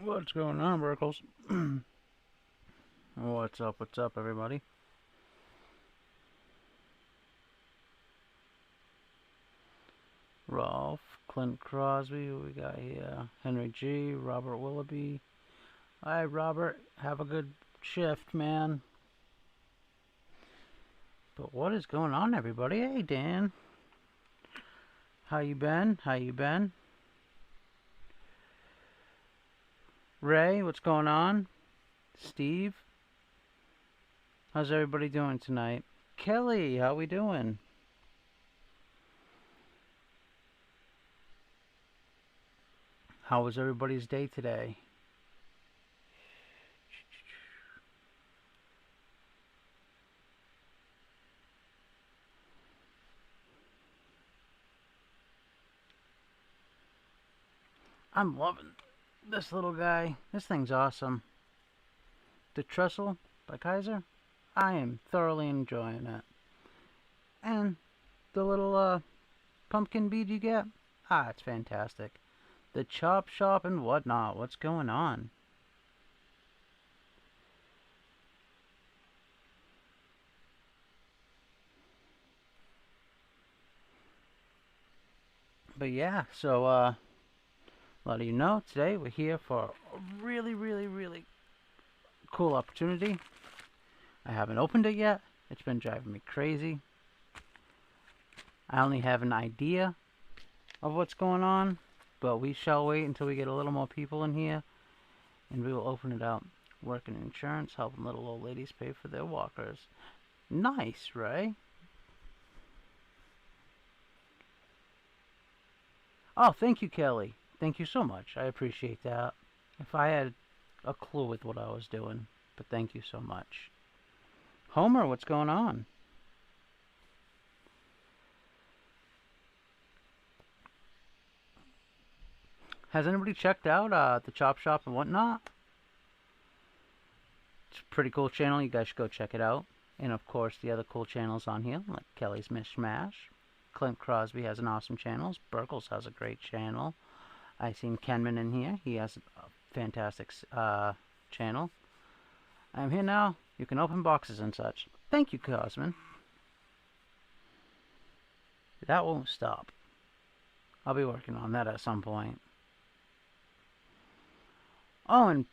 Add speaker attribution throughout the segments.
Speaker 1: What's going on, Buerkles? What's up, everybody? Rolf, Clint Crosby, we got here Henry G, Robert Willoughby. Hi, Robert. Have a good shift, man. But what is going on, everybody? Hey, Dan. How you been? Ray, what's going on? Steve? How's everybody doing tonight? Kelly, how we doing? How was everybody's day today? I'm loving this little guy. This thing's awesome. The Trestle by Kaiser. I am thoroughly enjoying it. And the little pumpkin bead you get. It's fantastic. The chop shop and whatnot. What's going on? But yeah, so a lot of you know, today we're here for a really cool opportunity. I haven't opened it yet. It's been driving me crazy. I only have an idea of what's going on, but we shall wait until we get a little more people in here, and we will open it out. Working in insurance, helping little old ladies pay for their walkers. Nice, Ray. Oh, thank you, Kelly. Thank you so much. I appreciate that. If I had a clue with what I was doing, but thank you so much. Homer, what's going on? Has anybody checked out the Chop Shop and whatnot? It's a pretty cool channel. You guys should go check it out. And of course, the other cool channels on here, like Kelly's Mishmash. Clint Crosby has an awesome channel. Buerkles has a great channel. I seen Kenman in here. He has a fantastic channel. I'm here now. You can open boxes and such. Thank you, Cosman. That won't stop. I'll be working on that at some point. Oh, and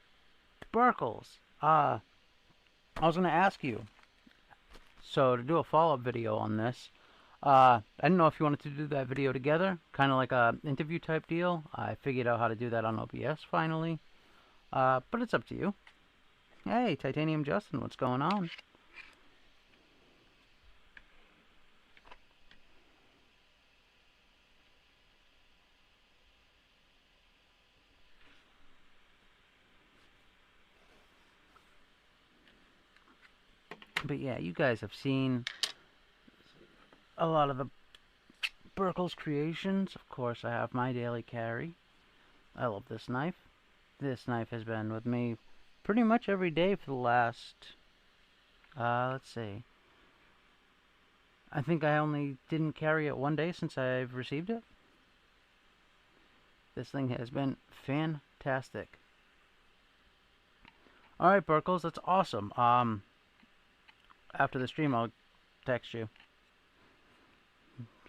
Speaker 1: Buerkles. I was going to ask you. So, to do a follow-up video on this, I didn't know if you wanted to do that video together, kind of like a interview type deal. I figured out how to do that on OBS finally, but it's up to you. Hey, Titanium Justin, what's going on? But yeah, you guys have seen a lot of the Buerkles creations. Of course, I have my daily carry. I love this knife. This knife has been with me pretty much every day for the last, let's see. I think I only didn't carry it one day since I've received it. This thing has been fantastic. Alright, Buerkles, that's awesome. After the stream, I'll text you.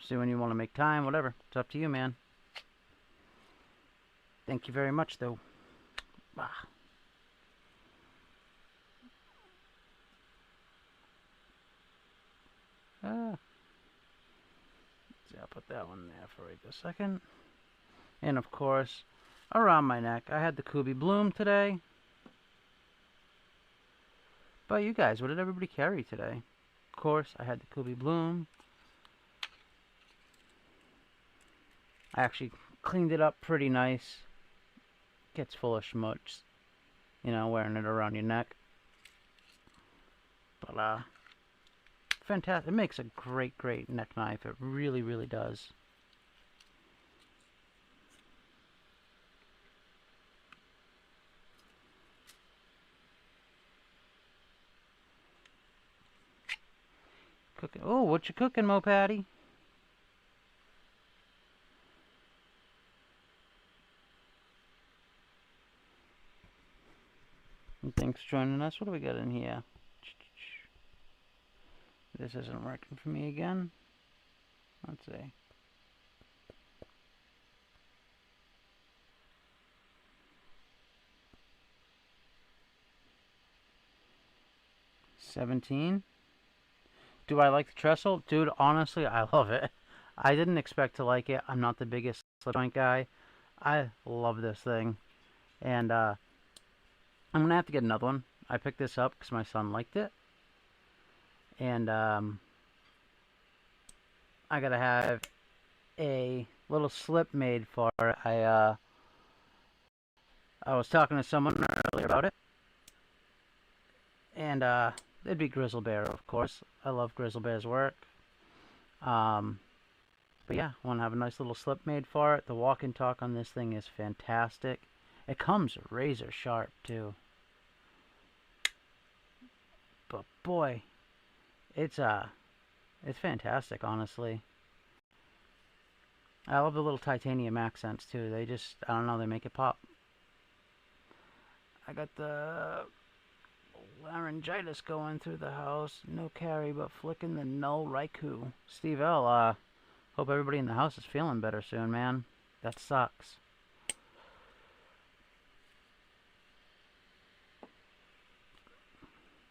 Speaker 1: See when you want to make time, whatever. It's up to you, man. Thank you very much, though. See, I'll put that one there for right a second. And of course, around my neck, I had the Kubi Bloom today. But you guys, what did everybody carry today? Of course, I had the Kubi Bloom. I actually cleaned it up pretty nice. Gets full of schmutz, you know, wearing it around your neck. But fantastic. It makes a great neck knife. It really does. Cooking. Oh, what you cooking, Mo Patty? Thanks for joining us. What do we got in here? This isn't working for me again. Let's see. $17. Do I like the trestle? Dude, honestly, I love it. I didn't expect to like it. I'm not the biggest slip joint guy. I love this thing. And I'm going to have to get another one. I picked this up because my son liked it. And I got to have a little slip made for it. I was talking to someone earlier about it. And it'd be Grizzle Bear, of course. I love Grizzle Bear's work. But yeah, I want to have a nice little slip made for it. The walk and talk on this thing is fantastic. It comes razor sharp too. But boy, it's fantastic, honestly. I love the little titanium accents too. They just, I don't know, they make it pop. I got the laryngitis going through the house. No carry, but flicking the null Raikou. Steve L, hope everybody in the house is feeling better soon, man. That sucks.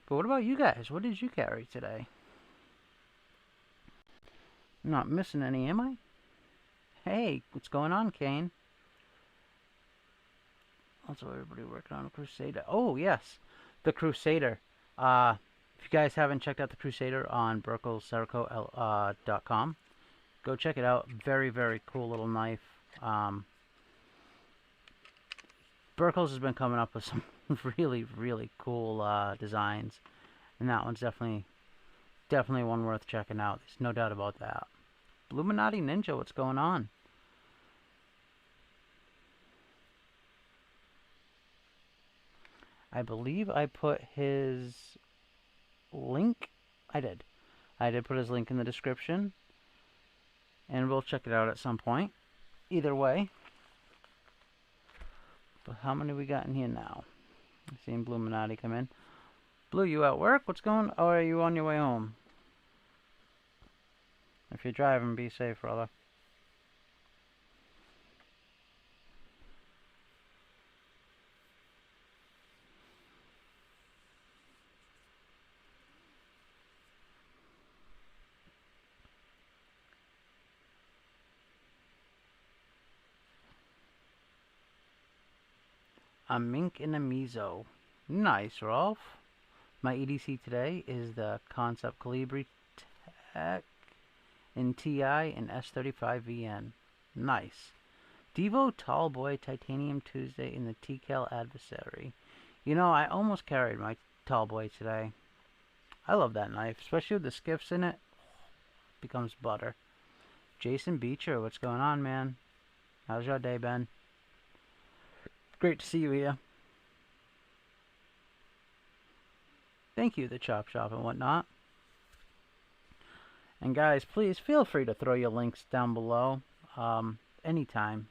Speaker 1: But what about you guys? What did you carry today? I'm not missing any, am I? Hey, what's going on, Kane? Also, everybody working on a Crusader. Oh, yes. The Crusader. If you guys haven't checked out the Crusader on Buerkles Cerakote.com, go check it out. Very, very cool little knife. Buerkles has been coming up with some really, really cool designs, and that one's definitely one worth checking out. There's no doubt about that. Illuminati Ninja, what's going on? I believe I put his link. I did put his link in the description, and we'll check it out at some point. Either way. But how many we got in here now? I'm seeing Illuminati come in. Blue, you at work? What's going on? Or are you on your way home? If you're driving, be safe, brother. A mink and a Mizo. Nice, Rolf. My EDC today is the Concept Calibri Tech in TI and S35VN. Nice. Devo Tallboy Titanium Tuesday in the TCal Adversary. You know, I almost carried my Tallboy today. I love that knife, especially with the skiffs in it. Becomes butter. Jason Beecher, what's going on, man? How's your day been? Great to see you here. Thank you, the Chop Shop and whatnot. And guys, please feel free to throw your links down below anytime.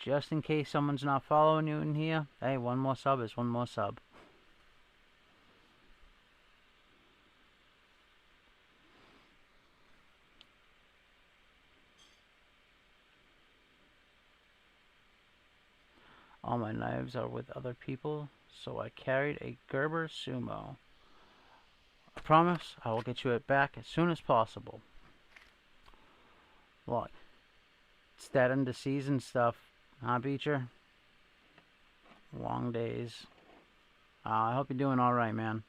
Speaker 1: Just in case someone's not following you in here. Hey, one more sub is one more sub. All my knives are with other people, so I carried a Gerber Sumo. I promise I will get you it back as soon as possible. Well, it's that end of season stuff, huh, Beecher? Long days. I hope you're doing alright, man.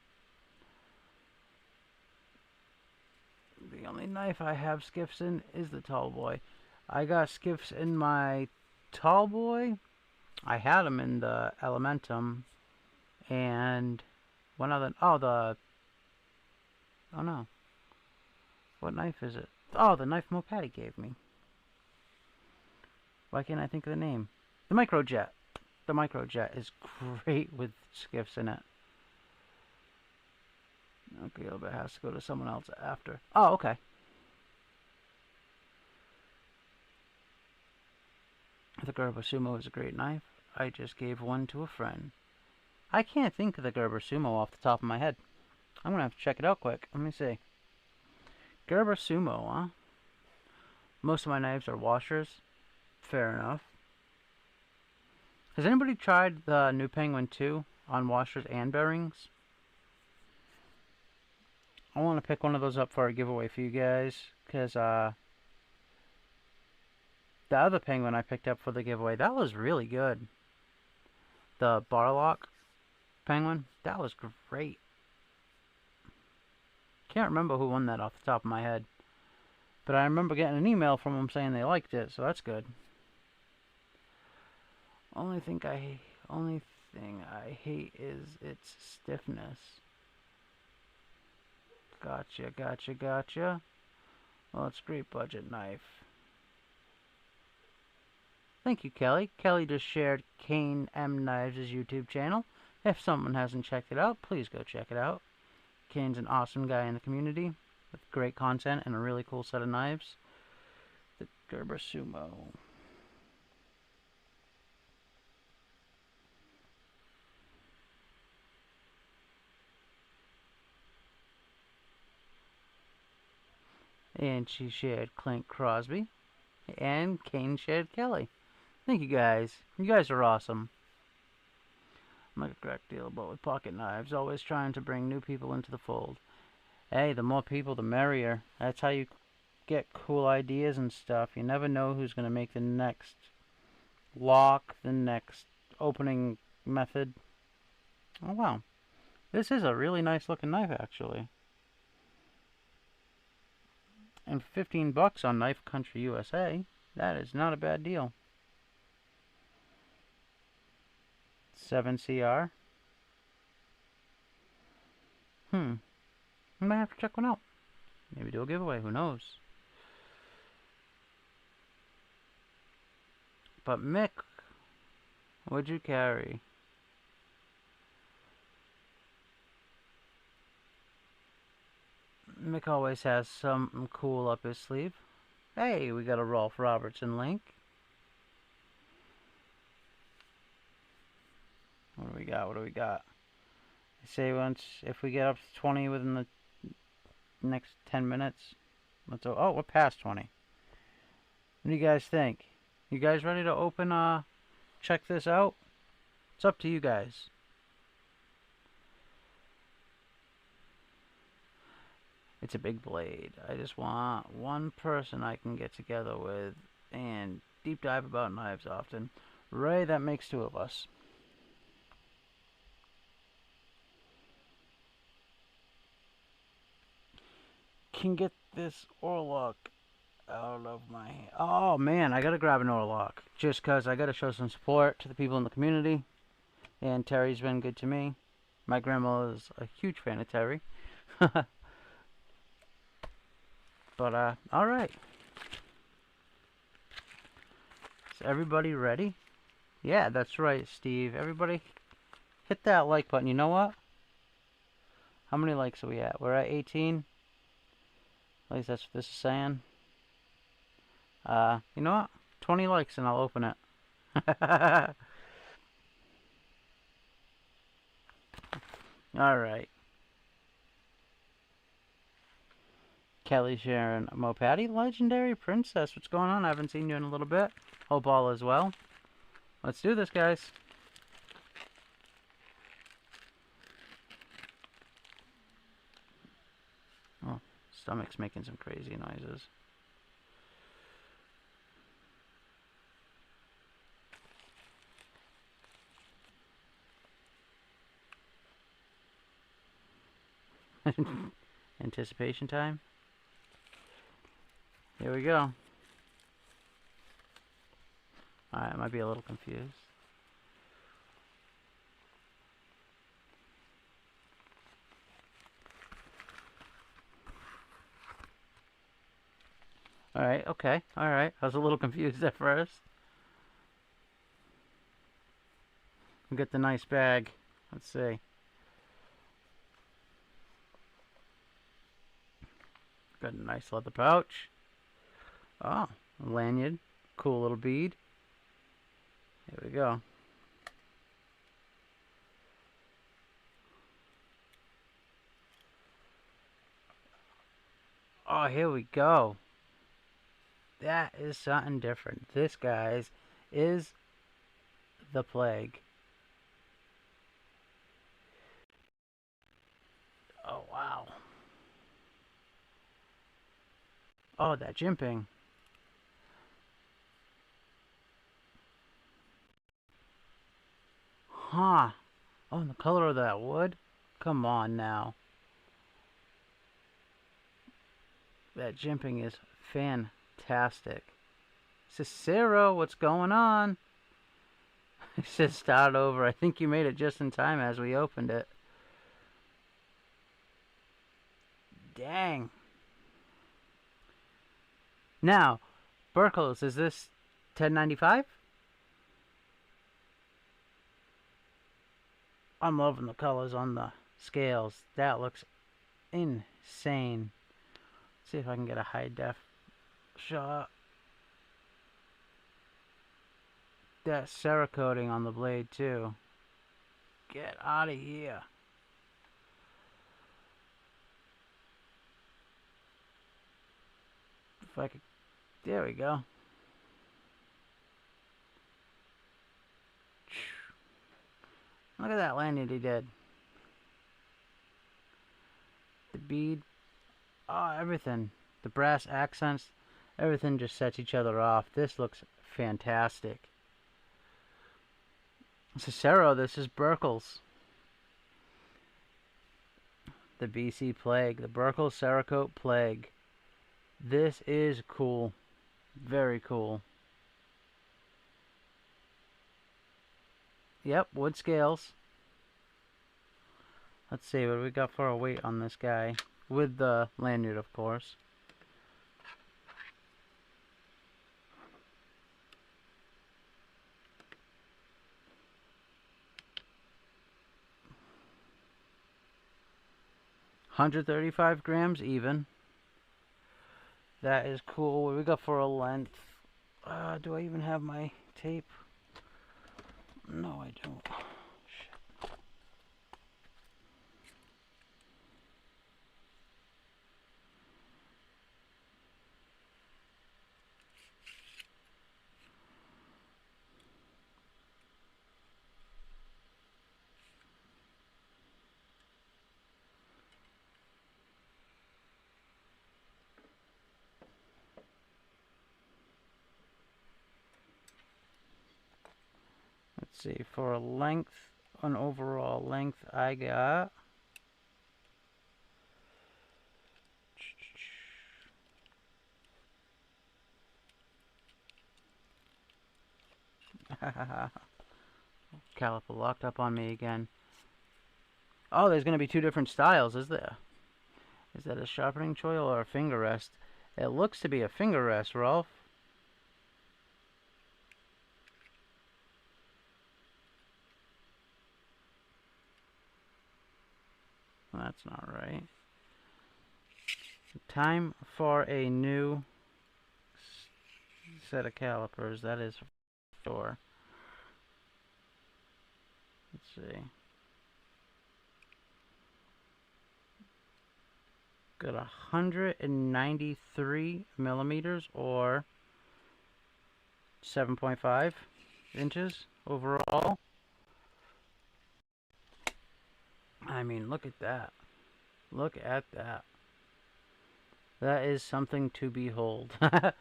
Speaker 1: The only knife I have skiffs in is the Tallboy. I got skiffs in my Tallboy. I had them in the Elementum, and one other. Oh no. What knife is it? Oh, the knife Mopati gave me. Why can't I think of the name? The Microjet. The Microjet is great with skiffs in it. Okay, it has to go to someone else after. Oh, okay. The Gerber Sumo is a great knife. I just gave one to a friend. I can't think of the Gerber Sumo off the top of my head. I'm gonna have to check it out quick. Let me see. Gerber Sumo, huh? Most of my knives are washers. Fair enough. Has anybody tried the new Penguin 2 on washers and bearings? I want to pick one of those up for a giveaway for you guys, because the other Penguin I picked up for the giveaway, that was really good. The Barlock Penguin, that was great. Can't remember who won that off the top of my head, but I remember getting an email from them saying they liked it, so that's good. Only thing I hate is its stiffness. Gotcha. Well, it's a great budget knife. Thank you, Kelly. Kelly just shared Kane M Knives' YouTube channel. If someone hasn't checked it out, please go check it out. Kane's an awesome guy in the community with great content and a really cool set of knives. The Gerber Sumo. And she shared Clint Crosby. And Kane shared Kelly. Thank you guys. You guys are awesome. I'm like a crack dealer, but with pocket knives, always trying to bring new people into the fold. Hey, the more people, the merrier. That's how you get cool ideas and stuff. You never know who's going to make the next lock, the next opening method. Oh, wow. This is a really nice looking knife, actually. And 15 bucks on Knife Country USA, that is not a bad deal. 7CR. I might have to check one out. Maybe do a giveaway, who knows. But Mick, what'd you carry? Mick always has something cool up his sleeve. Hey, we got a Rolf Robertson link. What do we got? I say once, if we get up to 20 within the next 10 minutes, let's go. Oh, we're past 20. What do you guys think? You guys ready to open, check this out? It's up to you guys. It's a big blade. I just want one person I can get together with and deep dive about knives often. Ray, that makes two of us. Can get this Orlock out of my hand. Oh man, I gotta grab an Orlock just cause I gotta show some support to the people in the community. And Terry's been good to me. My grandma is a huge fan of Terry. But alright. Is everybody ready? Yeah, that's right, Steve. Everybody hit that like button. You know what? How many likes are we at? We're at 18. At least that's what this is saying. You know what? 20 likes and I'll open it. Alright. Kelly, Sharon, Mo Patty, Legendary Princess. What's going on? I haven't seen you in a little bit. Hope all is well. Let's do this, guys. Oh, stomach's making some crazy noises. Anticipation time. Here we go. Alright, I might be a little confused. Alright, okay, alright. I was a little confused at first. We get the nice bag. Let's see. Got a nice leather pouch. Oh, a lanyard. Cool little bead. Here we go. Oh, here we go. That is something different. This, guys, is the plague. Oh, wow. Oh, that jimping. Huh. Oh, and the color of that wood? Come on now. That jimping is fantastic. Cicero, what's going on? It says start over. I think you made it just in time as we opened it. Dang. Now, Buerkles, is this 1095? I'm loving the colors on the scales. That looks insane. Let's see if I can get a high def shot. That Cerakoting on the blade too. Get out of here. If I could, there we go. Look at that landing he did. The bead, oh, everything. The brass accents, everything just sets each other off. This looks fantastic. Cicero, this is Buerkles. The BC Plague, the Buerkles Cerakote Plague. This is cool. Very cool. Yep, wood scales. Let's see, what do we got for a weight on this guy? With the lanyard, of course. $135 even. That is cool. What do we got for a length? Do I even have my tape? No, I don't. Shit. Let's see, for a length, an overall length, I got caliper locked up on me again. Oh, there's going to be two different styles, is there? Is that a sharpening choil or a finger rest? It looks to be a finger rest, Rolf. Well, that's not right. Time for a new set of calipers. That is for sure. Let's see. Got 193 millimeters or 7.5 inches overall. I mean, look at that. Look at that. That is something to behold. I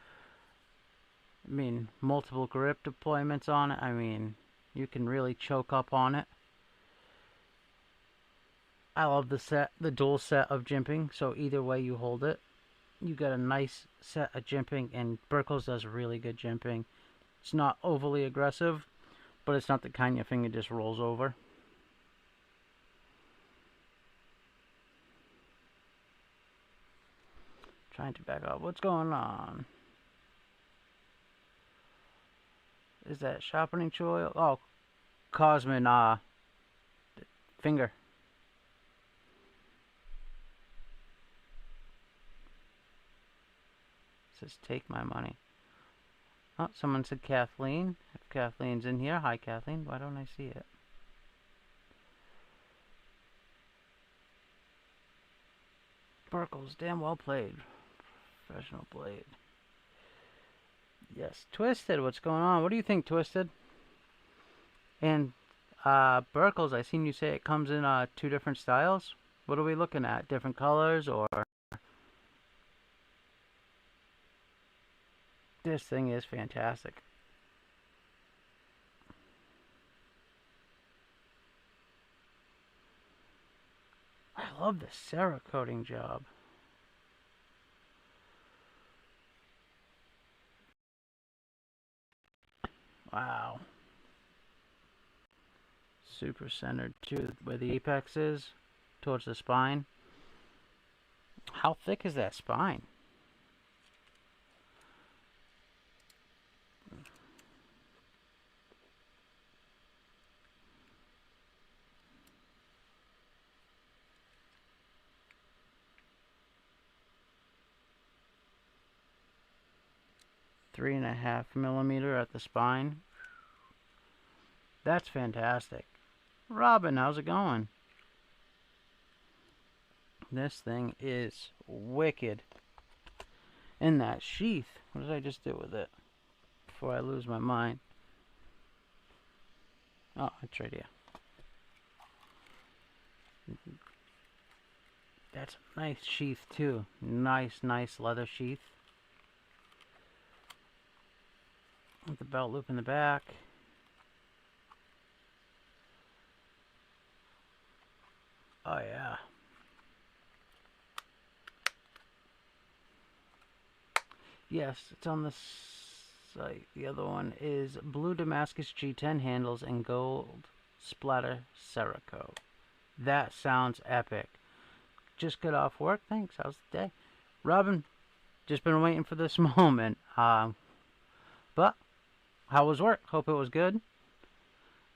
Speaker 1: mean, multiple grip deployments on it. I mean, you can really choke up on it. I love the dual set of jimping, so either way you hold it, you get a nice set of jimping, and Buerkles does really good jimping. It's not overly aggressive, but it's not the kind your finger just rolls over. Trying to back up. What's going on? Is that sharpening choil? Oh, Cosmin, finger. It says take my money. Oh, someone said Kathleen. If Kathleen's in here, hi Kathleen. Why don't I see it? Buerkles, damn well played. Professional blade. Yes, Twisted, what's going on? What do you think, Twisted? And Buerkles, I seen you say it comes in 2 different styles. What are we looking at? Different colors or? This thing is fantastic. I love the Cerakoting job. Wow. Super centered too, where the apex is, towards the spine. How thick is that spine? Three and a half millimeter at the spine. That's fantastic. Robin, how's it going? This thing is wicked. In that sheath. What did I just do with it? Before I lose my mind. Oh, it's right here. That's a nice sheath too. Nice leather sheath. With the belt loop in the back. Oh yeah. Yes, it's on the site. The other one is blue Damascus G10 handles and gold splatter Cerakote. That sounds epic. Just got off work. Thanks. How's the day? Robin, just been waiting for this moment. But how was work? Hope it was good.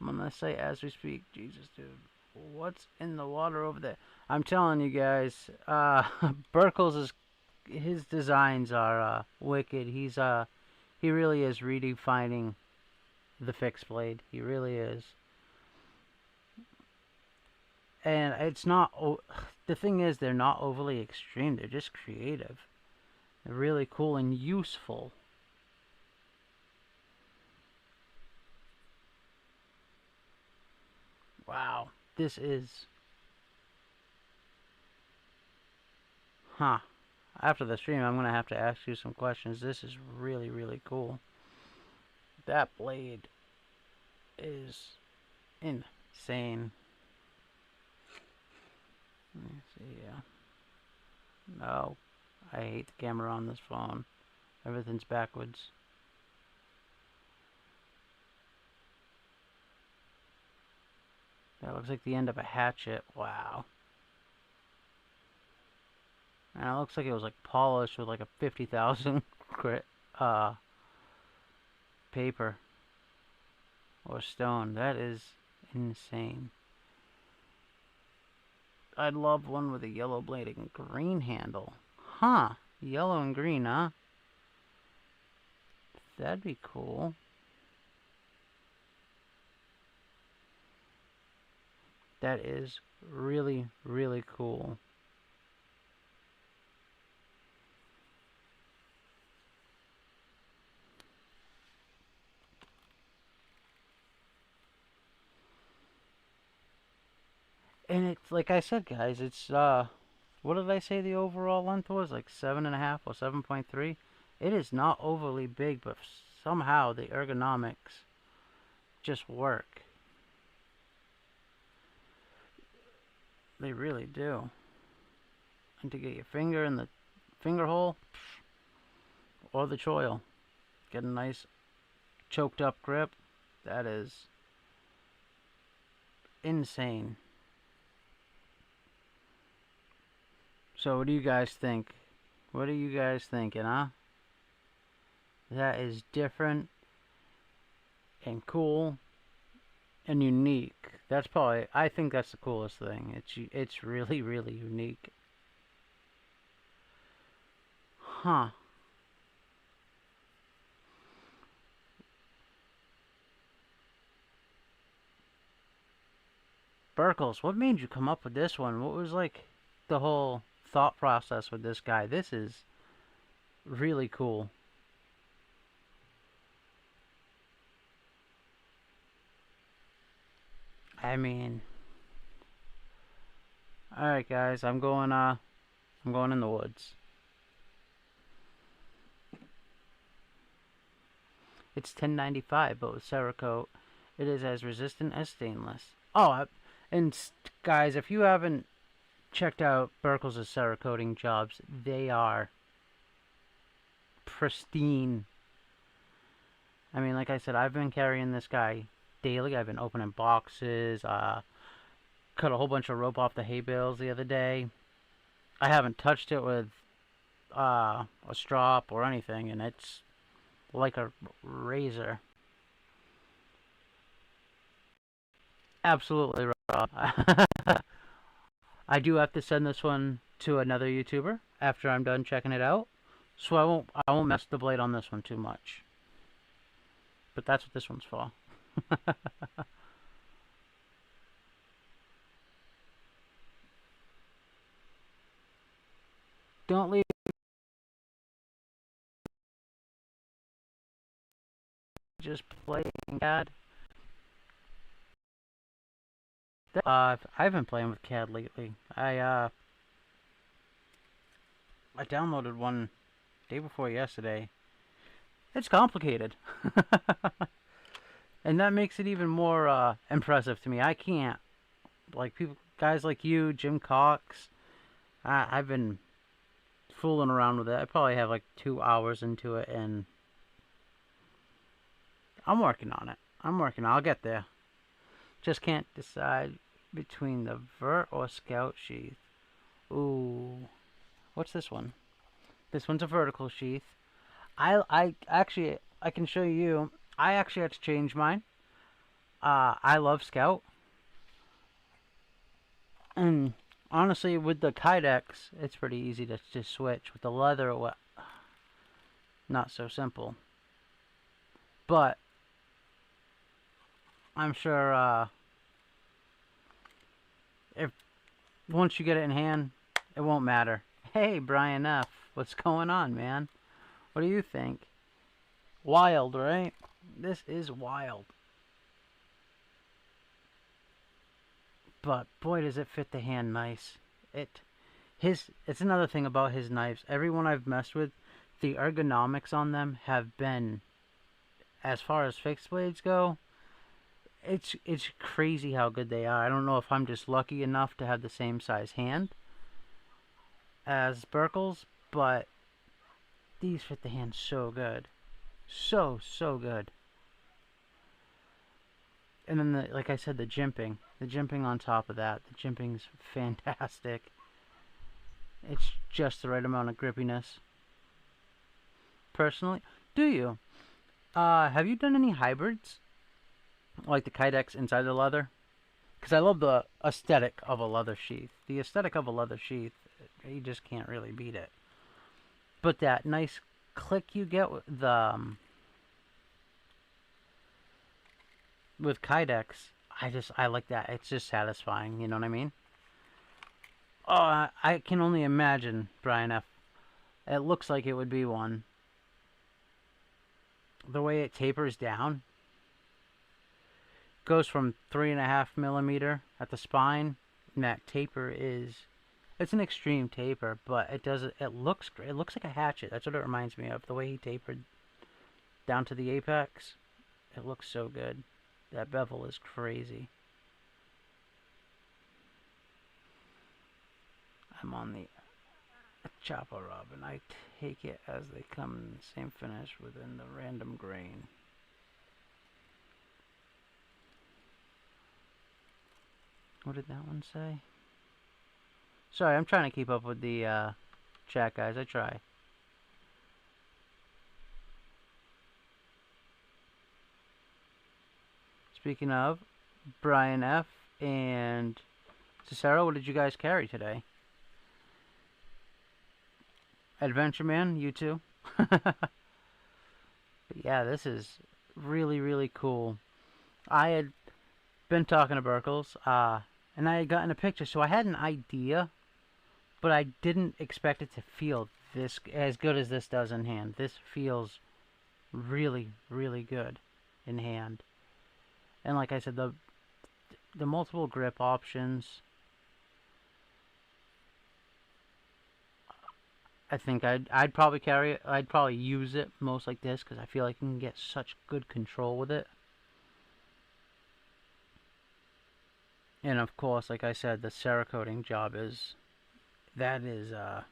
Speaker 1: I'm gonna say as we speak. Jesus, dude. What's in the water over there? I'm telling you guys, Buerkles is his designs are wicked. He really is redefining the fixed blade. He really is. And it's not. The thing is, they're not overly extreme. They're just creative. They're really cool and useful. Wow, this is. Huh. After the stream, I'm gonna have to ask you some questions. This is really cool. That blade is insane. Let me see. No, I hate the camera on this phone. Everything's backwards. That looks like the end of a hatchet. Wow. And it looks like it was like polished with like a 50,000 grit paper or stone. That is insane. I'd love one with a yellow blade and green handle. Huh. Yellow and green, huh? That'd be cool. That is really cool. And it's like I said, guys, it's what did I say the overall length was? Like 7.5 or 7.3? It is not overly big, but somehow the ergonomics just work. They really do. And to get your finger in the finger hole or the choil, get a nice choked up grip. That is insane. So what do you guys think? What are you guys thinking, huh? That is different and cool and unique. That's probably, I think that's the coolest thing. It's really unique. Huh. Buerkles, what made you come up with this one? What was like the whole thought process with this guy? This is really cool. I mean, all right, guys, I'm going in the woods. It's 1095, but with Cerakote, it is as resistant as stainless. Oh, and guys, if you haven't checked out Buerkles' Cerakoting jobs, they are pristine. I mean, like I said, I've been carrying this guy daily. I've been opening boxes, cut a whole bunch of rope off the hay bales the other day. I haven't touched it with a strop or anything, and it's like a razor. Absolutely, Rob. I do have to send this one to another YouTuber after I'm done checking it out, so I won't mess the blade on this one too much. But that's what this one's for. Don't leave just playing CAD. I've been playing with CAD lately. I downloaded one day before yesterday. It's complicated. And that makes it even more impressive to me. I can't, like, people, guys like you, Jim Cox. I've been fooling around with it. I probably have like 2 hours into it, and I'm working on it. I'll get there. Just can't decide between the vert or scout sheath. Ooh, what's this one? This one's a vertical sheath. I actually, I can show you. I actually had to change mine. I love scout, and honestly, with the Kydex, it's pretty easy to just switch. With the leather, well, not so simple. But I'm sure if once you get it in hand, it won't matter. Hey, Brian F., what's going on, man? What do you think? Wild, right? This is wild. But boy, does it fit the hand nice. It's another thing about his knives. Everyone I've messed with, the ergonomics on them have been, as far as fixed blades go, it's crazy how good they are. I don't know if I'm just lucky enough to have the same size hand as Buerkles, but these fit the hand so good. So good. And then, like I said, the jimping on top of that. The jimping's fantastic. It's just the right amount of grippiness. Personally, do you? Have you done any hybrids? Like the Kydex inside the leather? Because I love the aesthetic of a leather sheath. The aesthetic of a leather sheath, you just can't really beat it. But that nice click you get with Kydex, I like that. It's just satisfying. You know what I mean? Oh, I can only imagine, Brian F. It looks like it would be one. The way it tapers down, goes from 3.5 millimeter at the spine, and that taper it's an extreme taper, but it looks great. It looks like a hatchet. That's what it reminds me of. The way he tapered down to the apex, it looks so good. That bevel is crazy. I'm on the chopper rub, and I take it as they come in the same finish within the random grain. What did that one say? Sorry, I'm trying to keep up with the chat, guys. I try. Speaking of, Brian F. and Cicero, what did you guys carry today? Adventure Man, you too? But yeah, this is really cool. I had been talking to Buerkles, and I had gotten a picture, so I had an idea, but I didn't expect it to feel this as good as this does in hand. This feels really, really good in hand. And like I said, the multiple grip options, I think I'd probably carry it. I'd probably use it most like this because I feel like you can get such good control with it. And of course, like I said, the Cerakoting job is a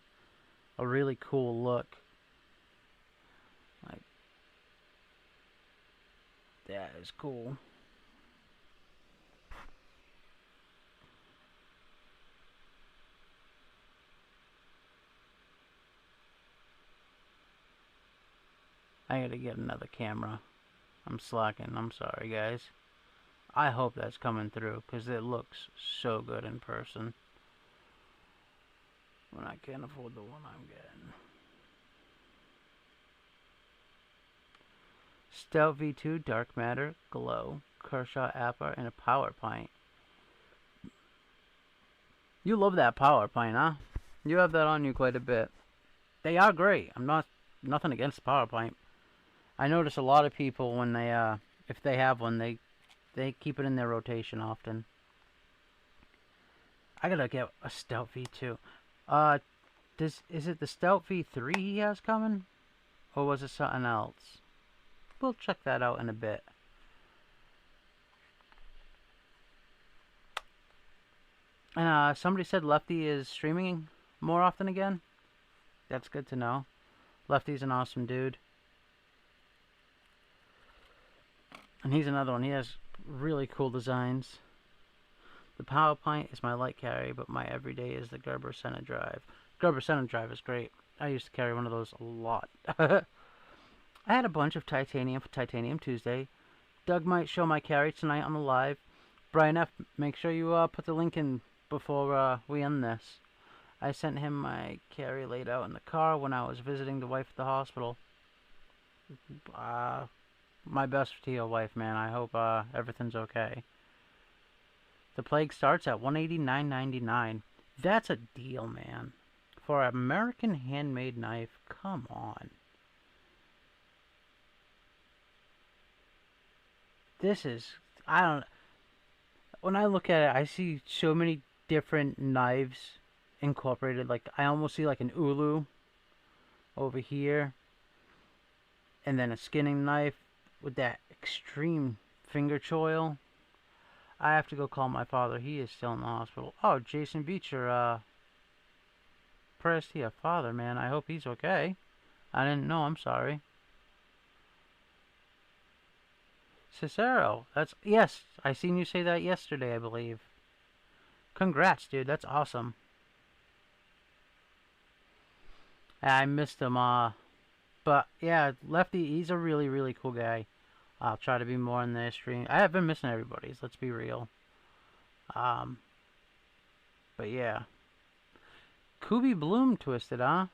Speaker 1: really cool look. Like that is cool. I gotta get another camera. I'm slacking. I'm sorry, guys. I hope that's coming through because it looks so good in person. When I can't afford the one I'm getting. Stout V2, Dark Matter, Glow, Kershaw Appa, and a Power Pint. You love that Power Pint, huh? You have that on you quite a bit. They are great. I'm not nothing against the Power Pint. I notice a lot of people when they if they have one, they keep it in their rotation often. I gotta get a Stout V2. Is it the Stout V3 he has coming? Or was it something else? We'll check that out in a bit. And somebody said Lefty is streaming more often again. That's good to know. Lefty's an awesome dude. And he's another one. He has really cool designs. The Power Pint is my light carry, but my everyday is the Gerber Center Drive. Gerber Center Drive is great. I used to carry one of those a lot. I had a bunch of titanium for Titanium Tuesday. Doug might show my carry tonight on the live. Brian F., make sure you put the link in before we end this. I sent him my carry laid out in the car when I was visiting the wife at the hospital. My best to your wife, man. I hope everything's okay. The Plague starts at $189.99. That's a deal, man. For an American handmade knife, come on. This is, I don't, when I look at it, I see so many different knives incorporated. Like, I almost see like an ulu over here. And then a skinning knife with that extreme finger choil. I have to go call my father. He is still in the hospital. Oh, Jason Beecher, prayers to your father, man. I hope he's okay. I didn't know. I'm sorry. Cicero. That's, yes. I seen you say that yesterday, I believe. Congrats, dude. That's awesome. I missed him, but yeah, Lefty, he's a really, really cool guy. I'll try to be more in their stream. I have been missing everybody's, let's be real. But yeah. Kubi Bloom twisted, huh?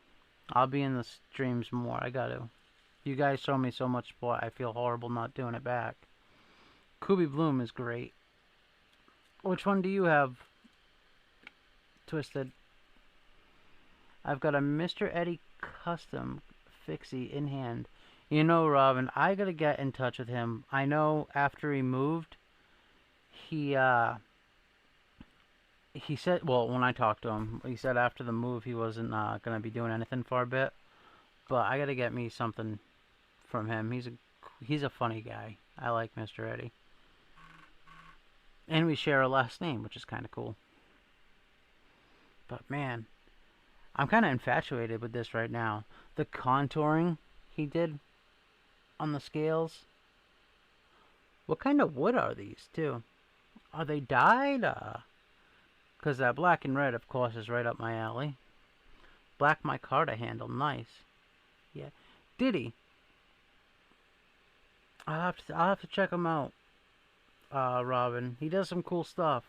Speaker 1: I'll be in the streams more, I gotta. You guys show me so much support, I feel horrible not doing it back. Kubi Bloom is great. Which one do you have twisted? I've got a Mr. Eddie Custom Fixie in hand. You know, Robin, I gotta get in touch with him. I know after he moved, he said, well, when I talked to him, he said after the move he wasn't gonna be doing anything for a bit. But I gotta get me something from him. He's a funny guy. I like Mr. Eddie. And we share a last name, which is kind of cool. But man, I'm kind of infatuated with this right now. The contouring he did on the scales. What kind of wood are these, too? Are they dyed? Because that black and red, of course, is right up my alley. Black micarta handle, nice. Yeah. Diddy. I'll have to check him out, Robin. He does some cool stuff.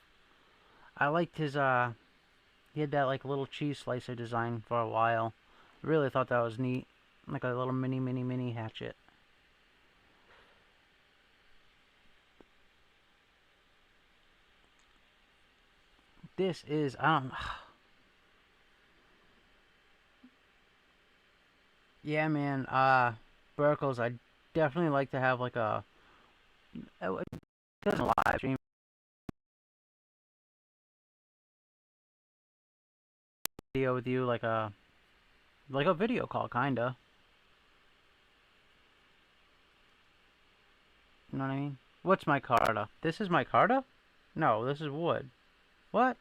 Speaker 1: I liked his, he had that, like, little cheese slicer design for a while. Really thought that was neat. Like a little mini hatchet. This is, Yeah, man. Buerkles, I definitely like to have like a doesn't live stream video with you, like a video call, kinda. You know what I mean? What's my Carta? This is my Carta? No, this is wood. What?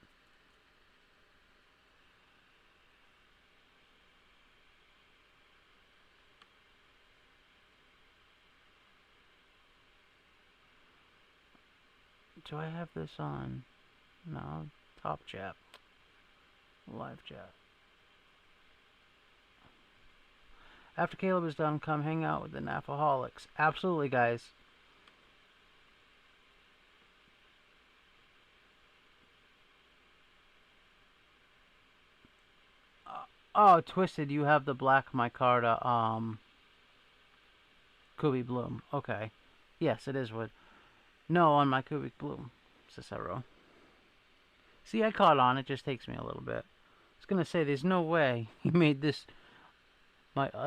Speaker 1: Do I have this on? No. Top chat. Live chat. After Caleb is done, come hang out with the Nafaholics. Absolutely, guys. Oh, Twisted, you have the black micarta, Kubi Bloom. Okay. Yes, it is wood. No, on my Cubic Bloom, Cicero. See, I caught on. It just takes me a little bit. I was gonna say, there's no way he made this,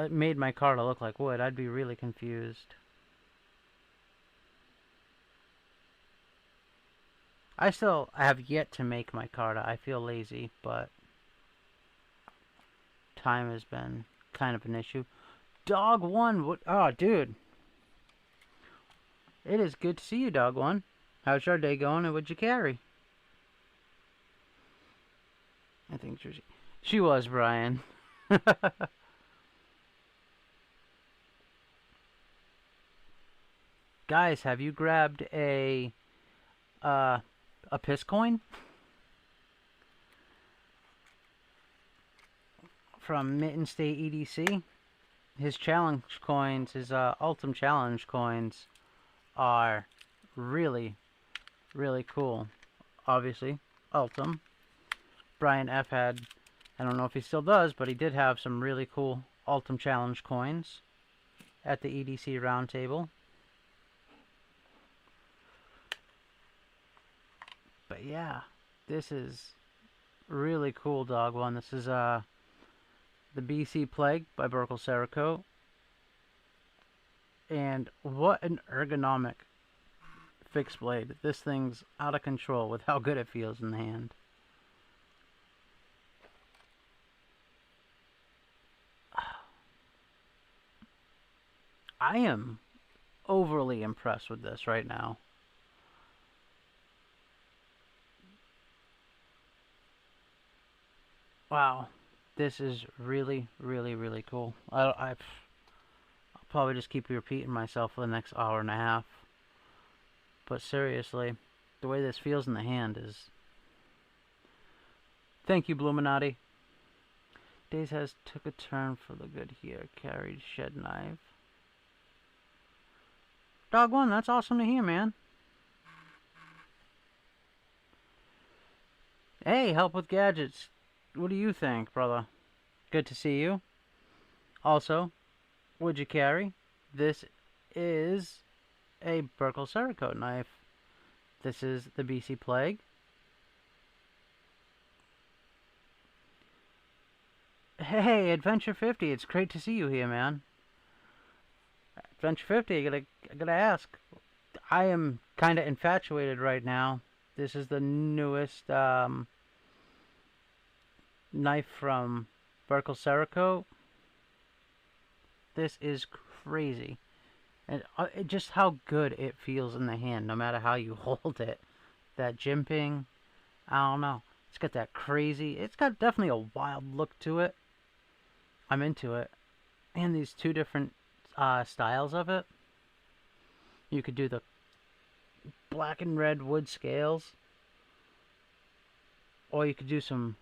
Speaker 1: made my Carta look like wood. I'd be really confused. I have yet to make my Carta. I feel lazy, but time has been kind of an issue. Dog One, what? Oh, dude. It is good to see you, Dog One. How's your day going, and what'd you carry? I think she was, Brian. Guys, have you grabbed uh, a piss coin from Mitten State EDC? His challenge coins, his Ultim challenge coins, are really, really cool. Obviously, Ultim. Brian F had, I don't know if he still does, but he did have some really cool Ultim challenge coins at the EDC roundtable. But yeah, this is really cool, Dog One. This is the BC Plague by Buerkles Cerakote. And what an ergonomic fixed blade. This thing's out of control with how good it feels in the hand. I am overly impressed with this right now. Wow. This is really, really, really cool. I'll probably just keep repeating myself for the next hour and a half. But seriously, the way this feels in the hand is... Thank you, Bluminati. Days has took a turn for the good here. Carried shed knife. Dog One, that's awesome to hear, man. Hey, help with gadgets. What do you think, brother? Good to see you. Also, would you carry? This is a Buerkles Cerakote knife. This is the BC Plague. Hey, Adventure 50, it's great to see you here, man. Adventure 50, I gotta ask. I am kind of infatuated right now. This is the newest knife from Buerkles Cerakote. This is crazy. And just how good it feels in the hand, no matter how you hold it. That jimping, I don't know. It's got that crazy, it's got definitely a wild look to it. I'm into it. And these two different styles of it. You could do the black and red wood scales, or you could do some,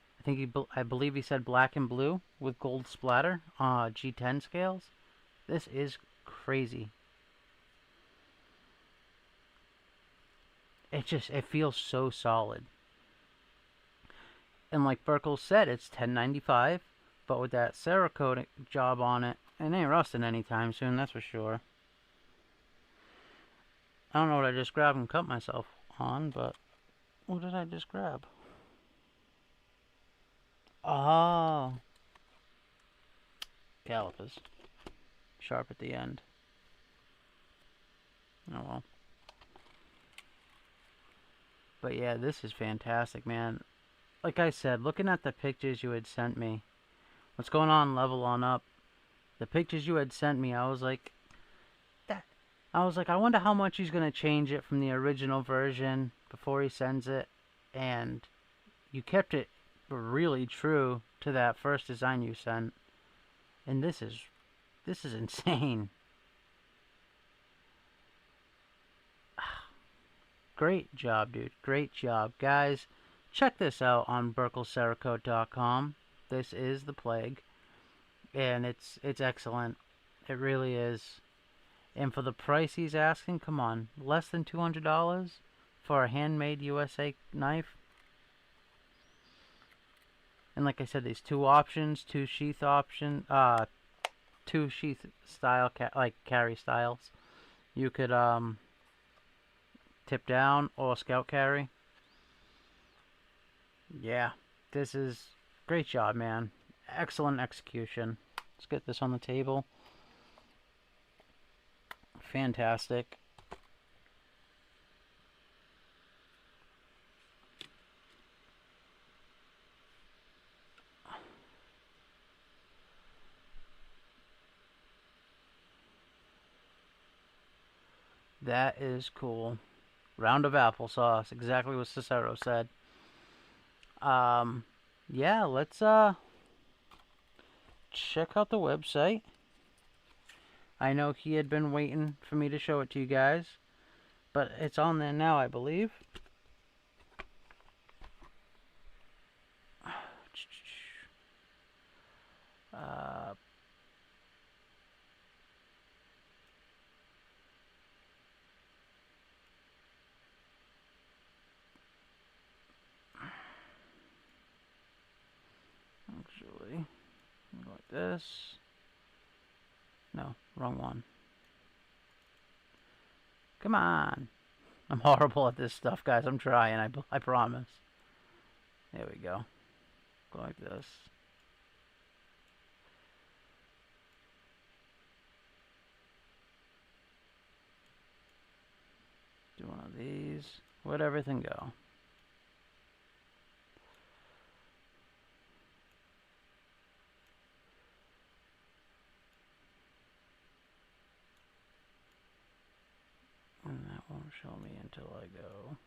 Speaker 1: I believe he said black and blue with gold splatter, G10 scales. This is crazy. It feels so solid. And like Buerkles said, it's $10.95, but with that Cerakote job on it, it ain't rusting anytime soon, that's for sure. I don't know what I just grabbed and cut myself on, but what did I just grab? Oh, calipers. sharp at the end. Oh well. But yeah, this is fantastic, man. Like I said, looking at the pictures you had sent me, what's going on level on up, the pictures you had sent me, I was like, I wonder how much he's gonna change it from the original version before he sends it, and you kept it really true to that first design you sent, and this is insane. Great job, dude. Great job, guys. Check this out on Buerkles This is the Plague, and it's excellent. It really is. And for the price he's asking, come on, less than $200 for a handmade USA knife. And like I said, these two options, two sheath style, like carry styles. You could tip down or scout carry. Yeah, this is great job, man. Excellent execution. Let's get this on the table. Fantastic. That is cool. Round of applesauce. Exactly what Cicero said. Yeah, let's check out the website. I know he had been waiting for me to show it to you guys, but it's on there now, I believe. Uh, actually, go like this. No, wrong one. Come on. I'm horrible at this stuff, guys. I'm trying, I promise. There we go. Go like this. Do one of these. Where'd everything go? And that won't show me until I go.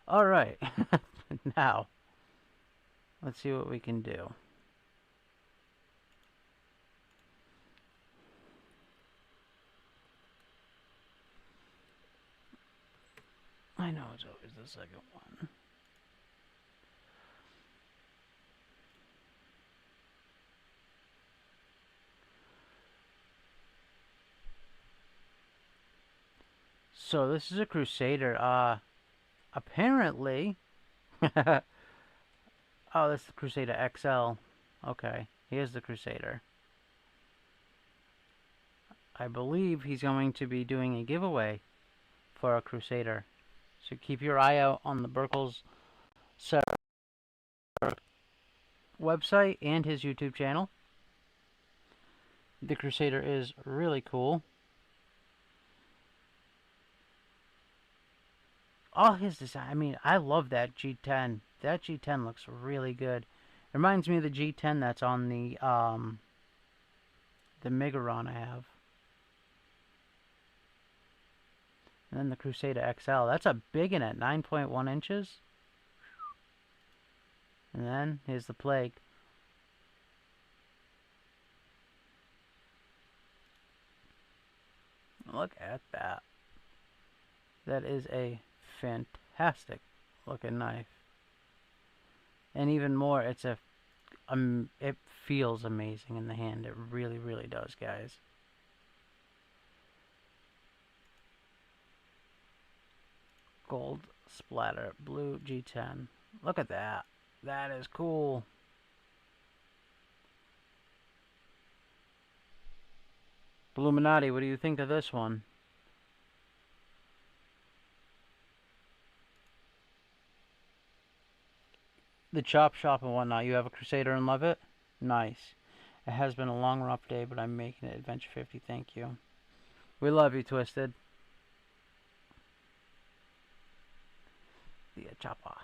Speaker 1: Alright. Now, let's see what we can do. I know it's always the second one. So this is a Crusader. Apparently, oh, this is the Crusader XL. Okay, here's the Crusader. I believe he's going to be doing a giveaway for a Crusader. So keep your eye out on the Buerkles Cerakote website and his YouTube channel. The Crusader is really cool. All his design, I mean, I love that G10. That G10 looks really good. It reminds me of the G10 that's on the Megaron I have. And then the Crusader XL. That's a big one at 9.1 inches. And then here's the Plague. Look at that. That is a fantastic looking knife. And even more, it's it feels amazing in the hand. It really, really does, guys. Gold splatter, blue G10. Look at that. That is cool. Illuminati, what do you think of this one? the chop shop and whatnot. You have a Crusader and love it? Nice. It has been a long, rough day, but I'm making it. Adventure 50, thank you. We love you, Twisted. The chopper.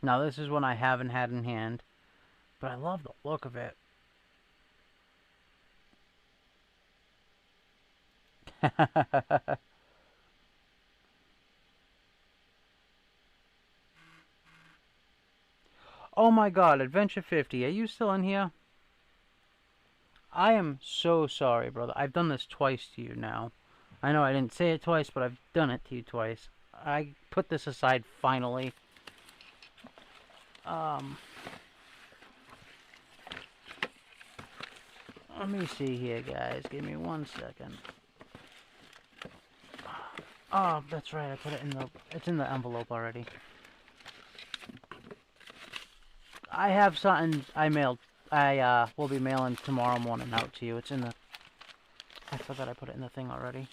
Speaker 1: Now, this is one I haven't had in hand, but I love the look of it. Oh my god, Adventure 50, are you still in here? I am so sorry, brother. I've done this twice to you now. I know I didn't say it twice, but I've done it to you twice. I put this aside finally. Let me see here, guys. Give me 1 second. Oh, that's right. I put it in the... It's in the envelope already. I have something I mailed. I will be mailing tomorrow morning out to you. It's in the... I forgot I put it in the thing already.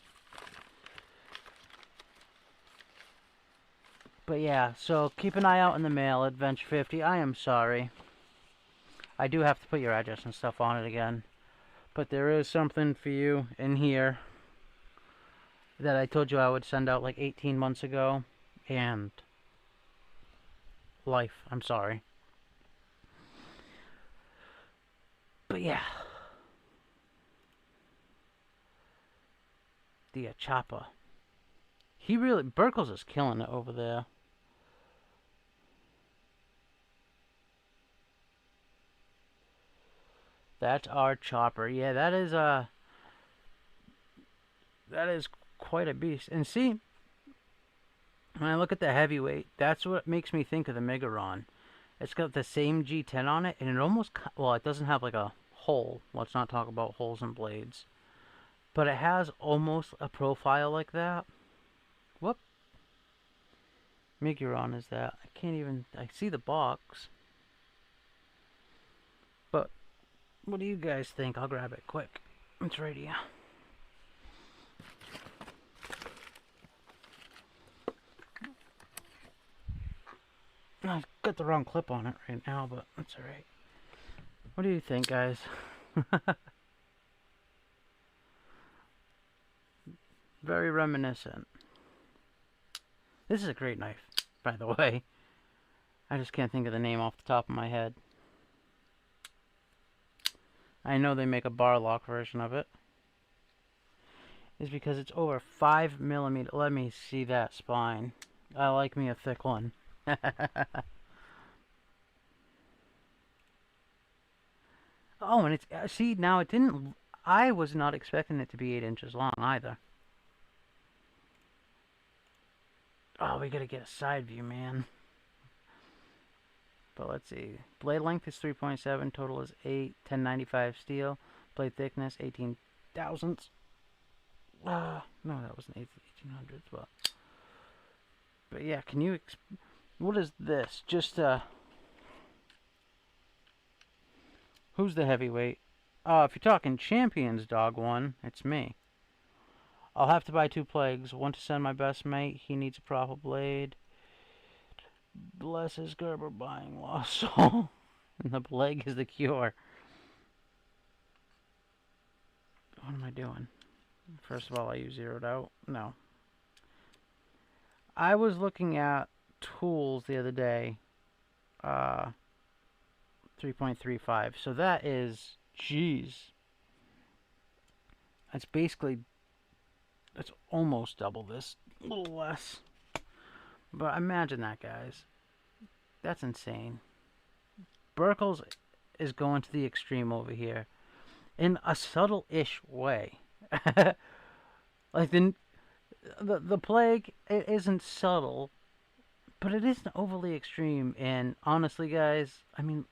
Speaker 1: But yeah, so keep an eye out in the mail, Adventure 50. I am sorry. I do have to put your address and stuff on it again. But there is something for you in here that I told you I would send out like 18 months ago. And... life. I'm sorry. But yeah. The chopper. He really... Buerkles is killing it over there. That's our chopper. Yeah, that is quite a beast. And see, when I look at the heavyweight, that's what makes me think of the Megaron. It's got the same G10 on it, and it almost... Well, it doesn't have like a hole. Let's not talk about holes and blades. But it has almost a profile like that. Whoop. Megaron is that. I can't even... I see the box. But... what do you guys think? I'll grab it quick. It's right here. I've got the wrong clip on it right now, but that's alright. What do you think, guys? Very reminiscent. This is a great knife, by the way. I just can't think of the name off the top of my head. I know they make a bar lock version of it. It's because it's over 5mm. Let me see that spine. I like me a thick one. Oh, and it's... see, now it didn't... I was not expecting it to be 8 inches long, either. Oh, we gotta get a side view, man. But let's see. Blade length is 3.7. Total is 8. 1095 steel. Blade thickness, 18 thousandths. No, that wasn't 1800s, but yeah, can you... what is this? Just, who's the heavyweight? If you're talking champions, dog one, it's me. I'll have to buy 2 plagues. One to send my best mate. He needs a proper blade. Bless his Gerber buying lost soul. And the plague is the cure. What am I doing? First of all, I use zeroed out. No. I was looking at tools the other day. 3.35. So that is... jeez. That's basically... that's almost double this. A little less. But imagine that, guys. That's insane. Buerkles is going to the extreme over here. In a subtle-ish way. Like the plague, it isn't subtle, but it isn't overly extreme. And honestly, guys, I mean,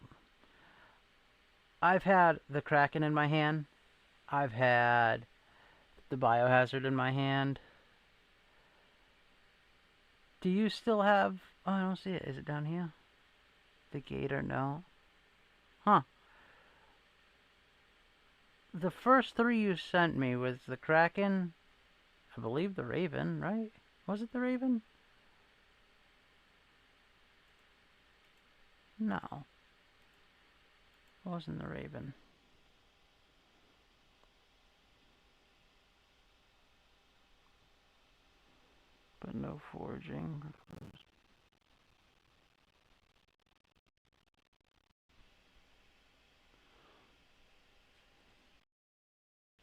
Speaker 1: I've had the Kraken in my hand. I've had the Biohazard in my hand. Do you still have... oh, I don't see it. Is it down here? The Gator? No. Huh. The first 3 you sent me was the Kraken, I believe the Raven, right? Was it the Raven? No. It wasn't the Raven. But no forging.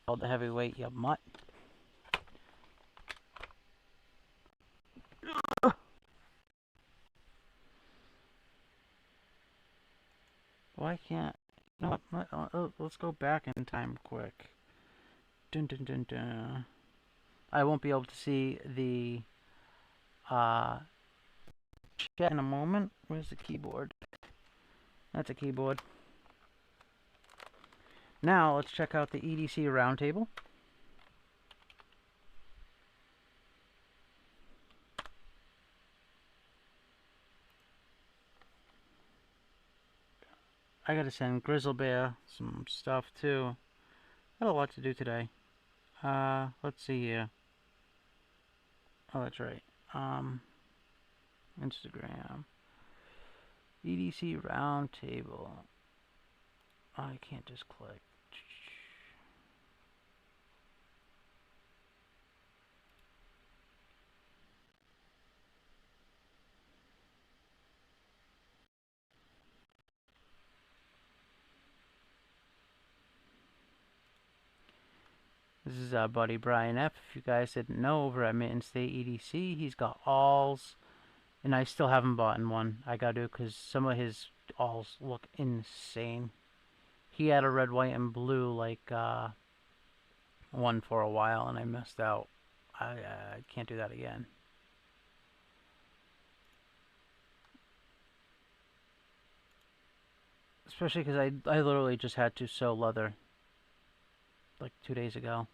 Speaker 1: Called the heavyweight, you mutt. Why can't... No, let's go back in time quick. Dun dun dun dun. I won't be able to see the chat in a moment. Where's the keyboard? That's a keyboard. Now let's check out the EDC roundtable. I gotta send Grizzlebear some stuff too. Got a lot to do today. Let's see here. Oh, that's right. Instagram. EDC roundtable. I can't just click. This is our buddy Brian F. If you guys didn't know, over at Mitten State EDC, he's got alls, and I still haven't bought one. I gotta, because some of his alls look insane. He had a red, white, and blue like one for a while, and I missed out. I can't do that again. Especially because I literally just had to sew leather like 2 days ago.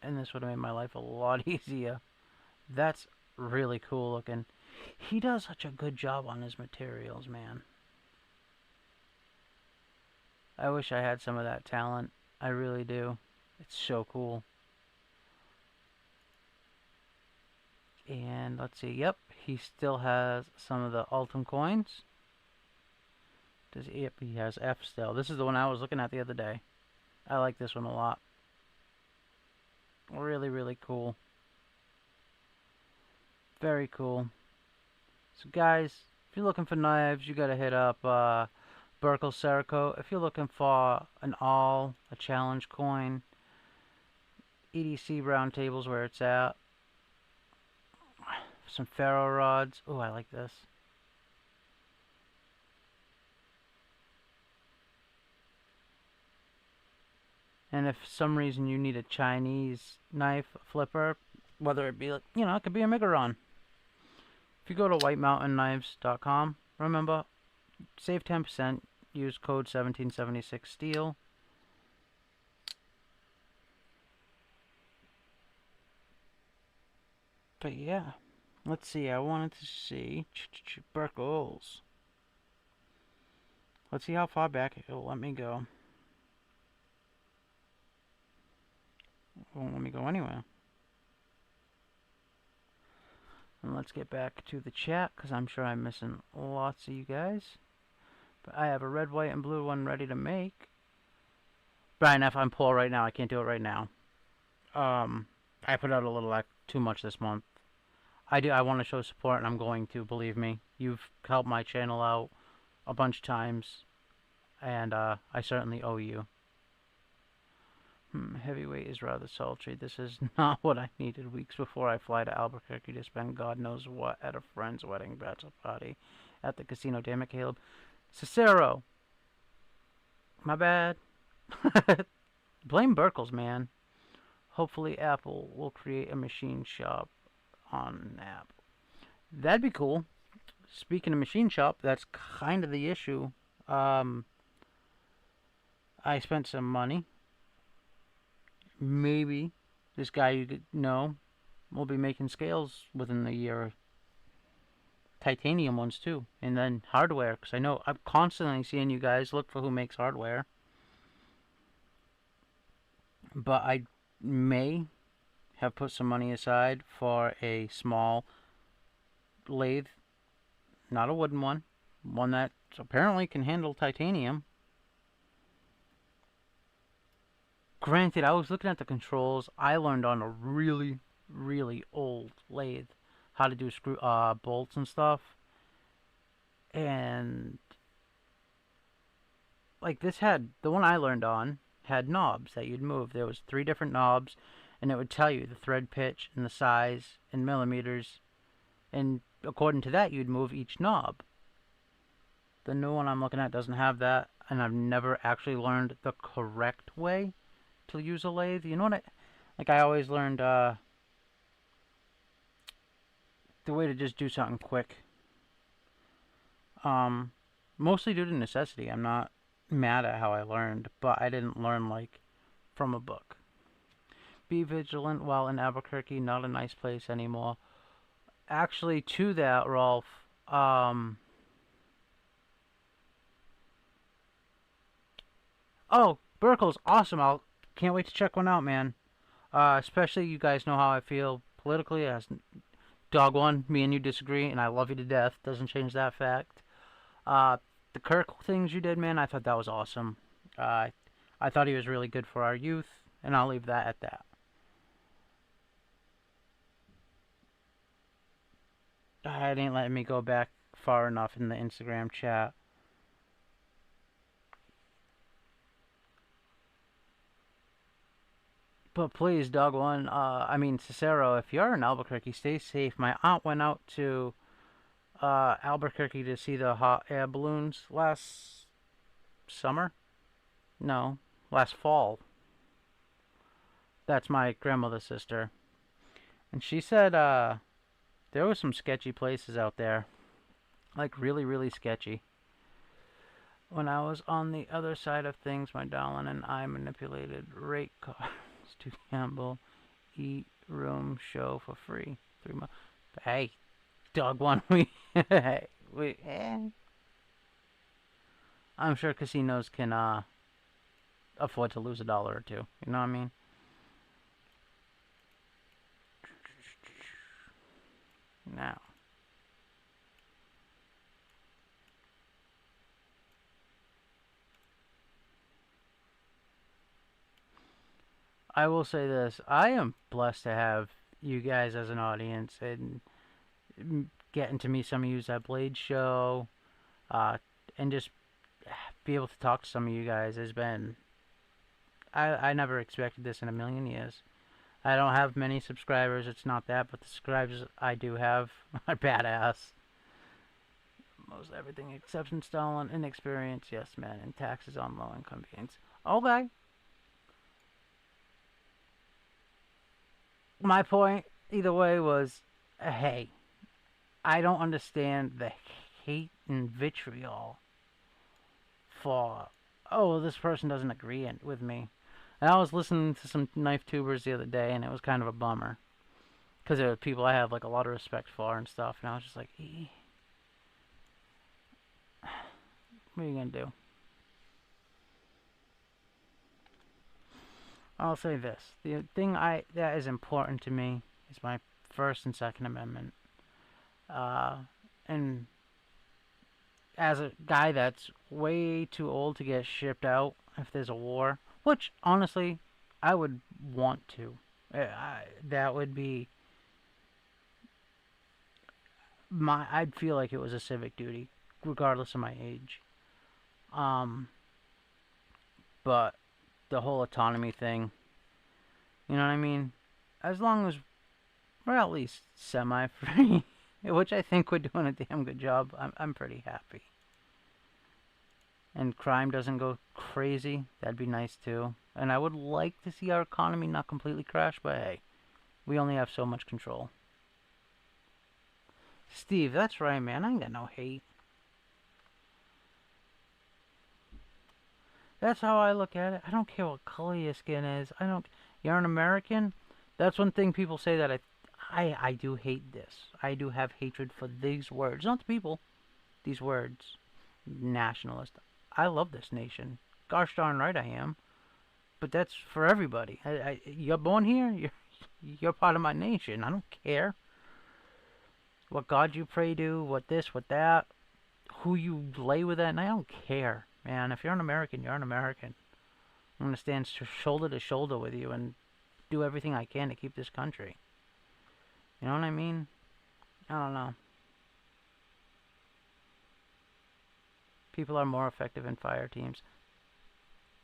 Speaker 1: And this would have made my life a lot easier. That's really cool looking. He does such a good job on his materials, man. I wish I had some of that talent. I really do. It's so cool. And let's see. Yep, he still has some of the Ultim coins. Yep, he has F still. This is the one I was looking at the other day. I like this one a lot. Really, really cool. Very cool. So guys, if you're looking for knives, you gotta hit up Buerkles Cerakote. If you're looking for an all, a challenge coin, EDC roundtables where it's at. Some ferro rods. Oh, I like this. And if for some reason you need a Chinese knife flipper, whether it be, like, you know, it could be a Migaron. If you go to whitemountainknives.com, remember, save 10%, use code 1776 steel. But yeah, let's see, I wanted to see Buerkles. Let's see how far back it'll let me go. It won't let me go anywhere. And let's get back to the chat, because I'm sure I'm missing lots of you guys. But I have a red, white, and blue one ready to make. Brian F., I'm poor right now. I can't do it right now. I put out a little too much this month. I want to show support, and I'm going to, believe me. You've helped my channel out a bunch of times, and I certainly owe you. Heavyweight is rather sultry. This is not what I needed weeks before I fly to Albuquerque to spend God knows what at a friend's wedding bachelor party at the casino. Damn it, Caleb. Cicero. My bad. Blame Buerkles, man. Hopefully Apple will create a machine shop on an app. That'd be cool. Speaking of machine shop, that's kind of the issue. I spent some money. Maybe this guy you know will be making scales within the year. Titanium ones too. And then hardware, because I know I'm constantly seeing you guys look for who makes hardware. But I may have put some money aside for a small lathe. Not a wooden one. One that apparently can handle titanium. Granted, I was looking at the controls. I learned on a really, really old lathe how to do screw bolts and stuff. And like this had the one I learned on had knobs that you'd move. There was 3 different knobs, and it would tell you the thread pitch and the size in millimeters, and according to that you'd move each knob. The new one I'm looking at doesn't have that, and I've never actually learned the correct way to use a lathe. You know what I always learned the way to just do something quick. Mostly due to necessity. I'm not mad at how I learned, but I didn't learn like from a book. Be vigilant while in Albuquerque, not a nice place anymore. Actually, to that, Rolf, oh, Buerkles, awesome. Can't wait to check one out, man. Especially you guys know how I feel politically. As dog one, me and you disagree, and I love you to death. Doesn't change that fact. The Kirk things you did, man, I thought that was awesome. I thought he was really good for our youth, and I'll leave that at that. It ain't letting me go back far enough in the Instagram chat. But please, dog one, Cicero, if you're in Albuquerque, stay safe. My aunt went out to Albuquerque to see the hot air balloons last summer. No, last fall. That's my grandmother's sister. And she said there were some sketchy places out there. Like really, really sketchy. When I was on the other side of things, my darling and I manipulated rate cards to gamble, eat, room, show for free. 3 months. Hey, dog one, I'm sure casinos can afford to lose $1 or 2. You know what I mean? Now, I will say this: I am blessed to have you guys as an audience and getting to meet some of you at Blade Show, and just be able to talk to some of you guys has been. I never expected this in a million years. I don't have many subscribers, it's not that, but the subscribers I do have are badass. Most everything except installing inexperience, yes man, and taxes on low income beings. Okay. My point, either way, was hey, I don't understand the hate and vitriol for, oh, this person doesn't agree with me. And I was listening to some knife tubers the other day, and it was kind of a bummer. Because there were people I have like a lot of respect for and stuff, and I was just like, what are you going to do? I'll say this. The thing that is important to me is my First and Second Amendment. And as a guy that's way too old to get shipped out if there's a war, which honestly I would want to. That would be I'd feel like it was a civic duty, regardless of my age. But the whole autonomy thing, you know what I mean? As long as we're at least semi-free, which I think we're doing a damn good job, I'm pretty happy. And crime doesn't go crazy, that'd be nice too. And I would like to see our economy not completely crash, but hey, we only have so much control. Steve, that's right, man. I ain't got no hate. That's how I look at it. I don't care what color your skin is. You're an American? That's one thing people say that I do hate this. I do have hatred for these words. Not the people. These words. Nationalist. I love this nation. Gosh darn right I am. But that's for everybody. You're born here. You're part of my nation. I don't care what God you pray to, what this, what that. who you lay with at night. I don't care, man. If you're an American, you're an American. I'm gonna stand shoulder to shoulder with you and do everything I can to keep this country. You know what I mean? I don't know. People are more effective in fire teams.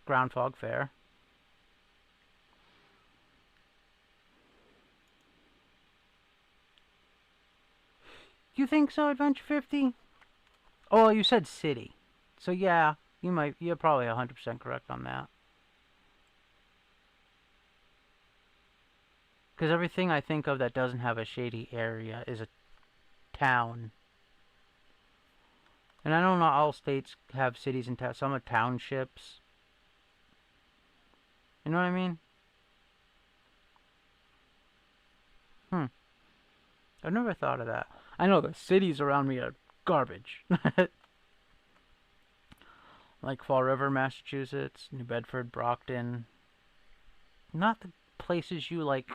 Speaker 1: Ground fog, fair. You think so, Adventure 50? Oh, you said city. So yeah, you're probably 100% correct on that. Because everything I think of that doesn't have a shady area is a town. And I know not all states have cities and towns. Some are townships. You know what I mean? I've never thought of that. I know the cities around me are garbage. Like Fall River, Massachusetts, New Bedford, Brockton. Not the places you like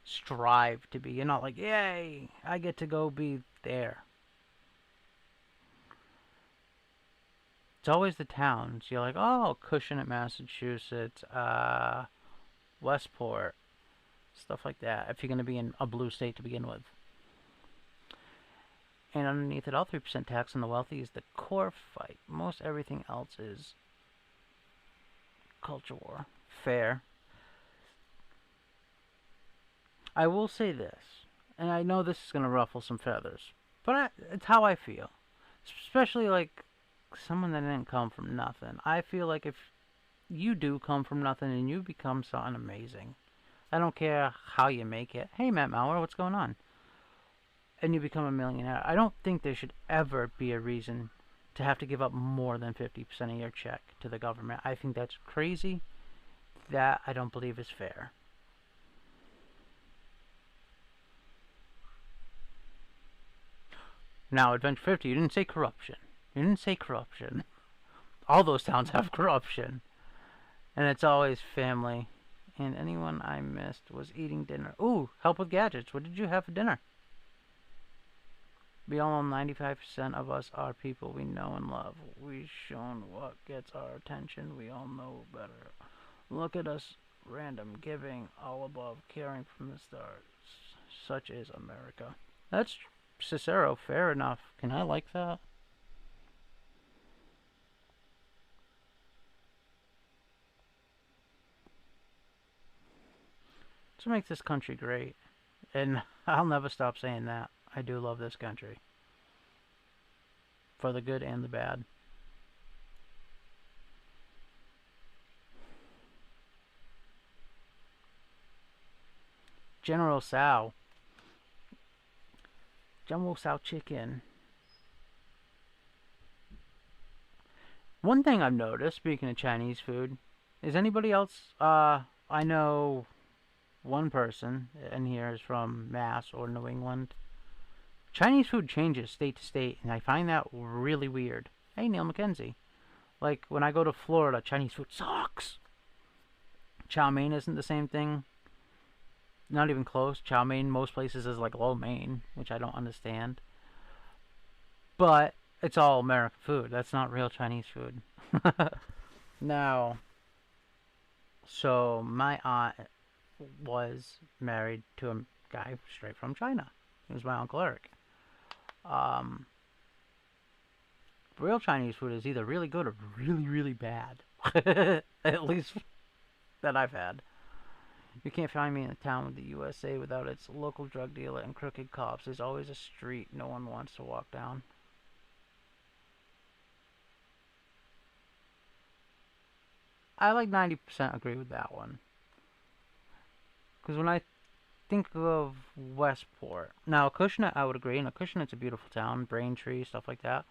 Speaker 1: strive to be. You're not like, yay, I get to go be there. It's always the towns. You're like, oh, Cushing, Massachusetts, Westport, stuff like that. If you're going to be in a blue state to begin with. And underneath it, all 3% tax on the wealthy is the core fight. Most everything else is culture war. Fair. I will say this, and I know this is going to ruffle some feathers, but it's how I feel. Especially like someone that didn't come from nothing. I feel like if you do come from nothing and you become something amazing, I don't care how you make it. Hey, Matt Mauer, what's going on? And you become a millionaire. I don't think there should ever be a reason to have to give up more than 50% of your check to the government. I think that's crazy. That I don't believe is fair. Now, Adventure 50, you didn't say corruption. You didn't say corruption. All those towns have corruption. And it's always family. And anyone I missed was eating dinner. Ooh, help with gadgets. What did you have for dinner? We all know 95% of us are people we know and love. We've shown what gets our attention. We all know better. Look at us, random giving, all above, caring from the start. Such is America. That's Cicero, fair enough. Can I like that? To make this country great. And I'll never stop saying that. I do love this country. For the good and the bad. General Tso. General Tso chicken. One thing I've noticed, speaking of Chinese food, is anybody else, I know one person in here is from Mass or New England. Chinese food changes state to state, and I find that really weird. Hey, Neil McKenzie. Like, when I go to Florida, Chinese food sucks. Chow mein isn't the same thing. Not even close. Chow mein, most places, is like lo mein, which I don't understand. But it's all American food. That's not real Chinese food. Now, so my aunt was married to a guy straight from China. He was my Uncle Eric. Um, Real Chinese food is either really good or really, really bad. At least that I've had. You can't find me in a town with the USA without its local drug dealer and crooked cops. There's always a street no one wants to walk down. I like 90% agree with that one. Because when I think of Westport, now Acushnet I would agree. And Acushnet's a beautiful town, Braintree, stuff like that.